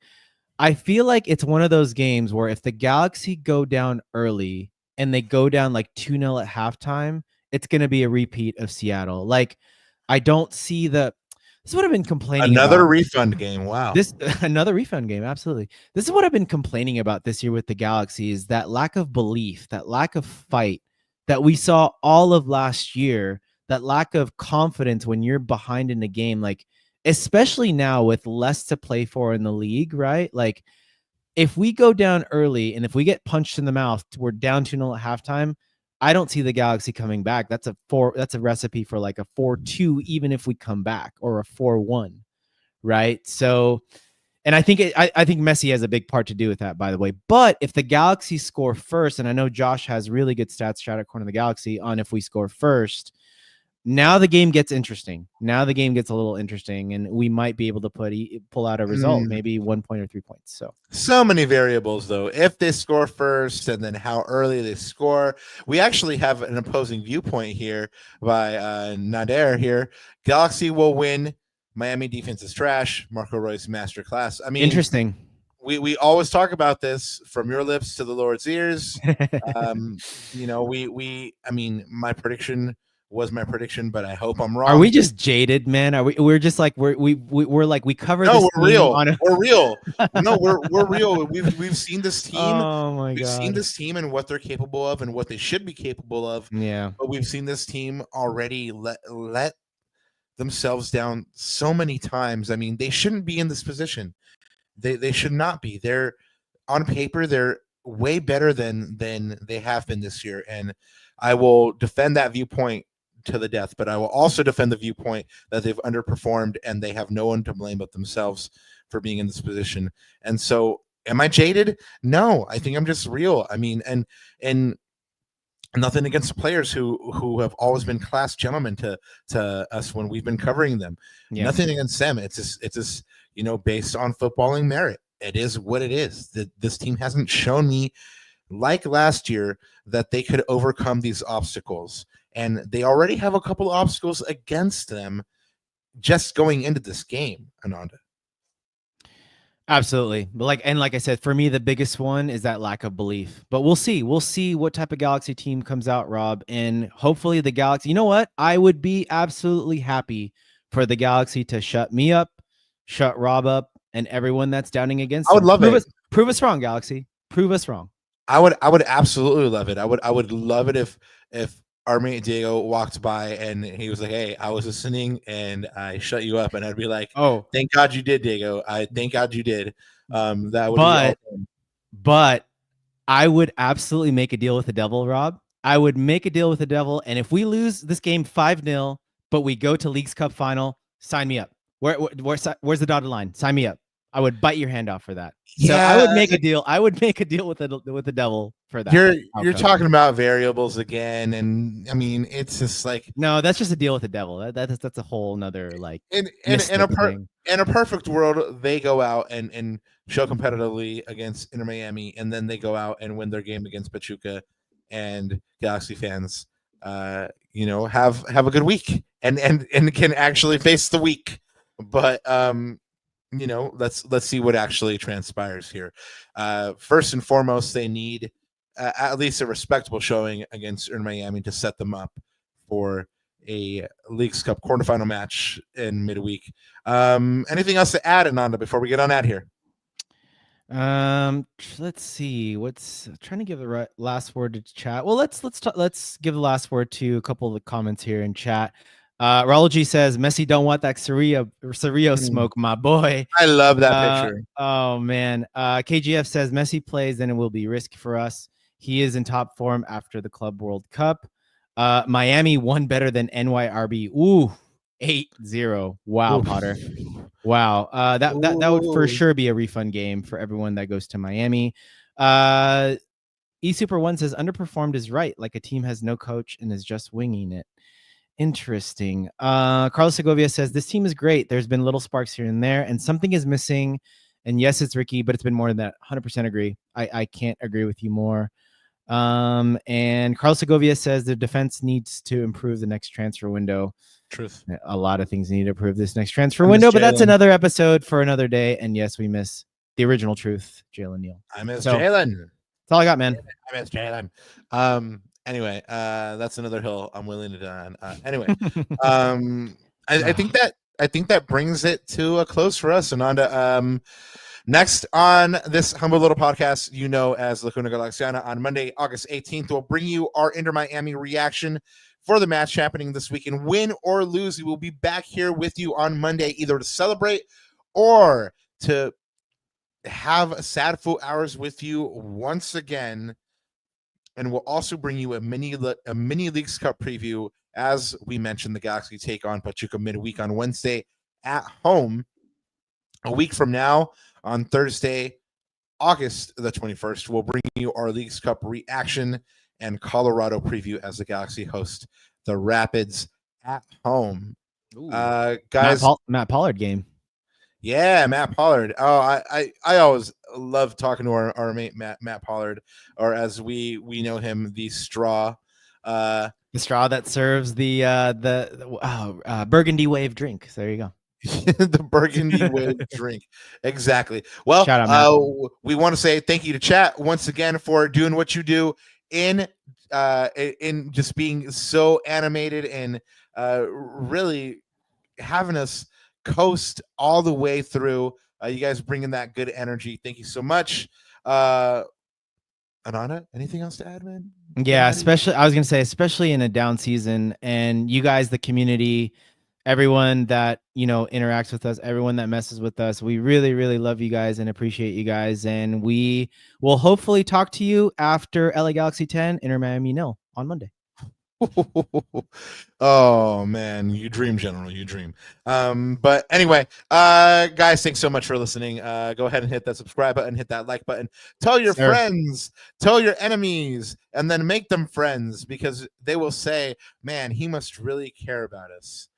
I feel like it's one of those games where if the Galaxy go down early and they go down like 2-0 at halftime, it's going to be a repeat of Seattle. Like I don't see this is what I've been complaining Another about. refund game. Wow. Another refund game. Absolutely. This is what I've been complaining about this year with the Galaxy is that lack of belief, that lack of fight that we saw all of last year, that lack of confidence when you're behind in the game, like especially now with less to play for in the league, right? Like if we go down early and if we get punched in the mouth, we're down 2-0 at halftime. I don't see the Galaxy coming back. That's a recipe for like a 4-2, even if we come back, or a 4-1, right? So, and I think Messi has a big part to do with that, by the way. But if the Galaxy score first, and I know Josh has really good stats, shout out Corner of the Galaxy, on if we score first, Now the game gets interesting. Now the game gets a little interesting, and we might be able to pull out a result, maybe 1 point or 3 points. So many variables, though. If they score first, and then how early they score. We actually have an opposing viewpoint here by Nader here. Galaxy will win. Miami defense is trash. Marco Royce masterclass. I mean, interesting. We always talk about this from your lips to the Lord's ears. I mean, my prediction was my prediction, but I hope I'm wrong. Are we just jaded, man? We're just like we're like we cover. No, this we're real. On We're real. No, we're real. We've seen this team. Oh my God. We've seen this team and what they're capable of and what they should be capable of. Yeah. But we've seen this team already let themselves down so many times. I mean, they shouldn't be in this position. They should not be. They're on paper, they're way better than they have been this year. And I will defend that viewpoint to the death, but I will also defend the viewpoint that they've underperformed and they have no one to blame but themselves for being in this position. And so am I jaded? No, I think I'm just real. I mean, and nothing against the players who have always been class gentlemen to us when we've been covering them. Yeah. Nothing against them. It's just based on footballing merit. It is what it is. This team hasn't shown me, like last year, that they could overcome these obstacles. And they already have a couple of obstacles against them just going into this game, Ananda. Absolutely. But like I said, for me, the biggest one is that lack of belief. But we'll see. We'll see what type of Galaxy team comes out, Rob. And hopefully the Galaxy, you know what? I would be absolutely happy for the Galaxy to shut me up, shut Rob up, and everyone that's doubting against them. I would love it. Prove us wrong, Galaxy. Prove us wrong. I would absolutely love it. I would love it if our mate Diego walked by and he was like, "Hey, I was listening and I shut you up," and I'd be like, "Oh, thank God you did, Diego. Thank God you did." That would. But I would absolutely make a deal with the devil, Rob. I would make a deal with the devil, and if we lose this game 5-0, but we go to Leagues Cup final, sign me up. Where's the dotted line? Sign me up. I would bite your hand off for that. Yeah, so I would make a deal. I would make a deal with the devil for that. You're talking about variables again, and I mean, it's just like, no, that's just a deal with the devil. That's a whole nother like. In a perfect world, they go out and show competitively against Inter Miami, and then they go out and win their game against Pachuca, and Galaxy fans, have a good week and can actually face the week, but let's see what actually transpires here. First and foremost, they need at least a respectable showing against Inter Miami to set them up for a Leagues Cup quarterfinal match in midweek. Anything else to add, Ananda, before we get on out here? Let's see. Trying to give the last word to chat. Well, let's give the last word to a couple of the comments here in chat. Raul G says Messi don't want that Cerrillo smoke, my boy. I love that picture. Oh man. KGF says Messi plays, then it will be risky for us. He is in top form after the Club World Cup. Miami won better than NYRB. Ooh, 8-0. Wow, Potter. Wow. That would for sure be a refund game for everyone that goes to Miami. eSuper1 says underperformed is right. Like a team has no coach and is just winging it. Interesting. Carlos Segovia says this team is great. There's been little sparks here and there, and something is missing. And yes, it's Riqui, but it's been more than that. 100% agree. I can't agree with you more. And Carlos Segovia says the defense needs to improve the next transfer window. Truth. A lot of things need to improve this next transfer window, but that's another episode for another day. And yes, we miss the original truth, Jalen Neal. I miss Jalen. That's all I got, man. I miss Jalen. Anyway, that's another hill I'm willing to die on. Anyway, I think that brings it to a close for us, Ananda. Next on this humble little podcast, as Lacuna Galaxiana, on Monday, August 18th, we'll bring you our Inter Miami reaction for the match happening this weekend. Win or lose, we will be back here with you on Monday, either to celebrate or to have sad full hours with you once again. And we'll also bring you a mini Leagues Cup preview. As we mentioned, the Galaxy take on Pachuca midweek on Wednesday at home. A week from now, on Thursday, August the 21st, we'll bring you our Leagues Cup reaction and Colorado preview as the Galaxy host the Rapids at home. Ooh. Guys, Matt Pollard game. yeah, Matt Pollard. Oh, I always love talking to our mate Matt Pollard, or as we know him, the straw. The straw that serves the burgundy wave drink. So there you go. The burgundy wave drink. Exactly. Well, Shout out, Matt. We want to say thank you to chat once again for doing what you do in just being so animated and really having us coast all the way through. You guys bringing that good energy. Thank you so much. Anana, anything else to add, man? Yeah, especially in a down season, and you guys, the community, everyone that interacts with us, everyone that messes with us, we really, really love you guys and appreciate you guys, and we will hopefully talk to you after LA Galaxy 10, Inter Miami 0 on Monday. Oh man, you dream, General, you dream. But anyway, guys, thanks so much for listening. Go ahead and hit that subscribe button, hit that like button, tell your friends, tell your enemies, and then make them friends, because they will say, man, he must really care about us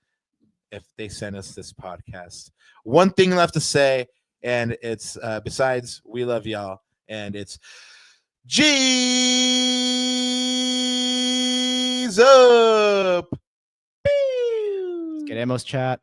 if they send us this podcast. One thing left to say, and it's besides we love y'all, and it's G's up. Queremos chat.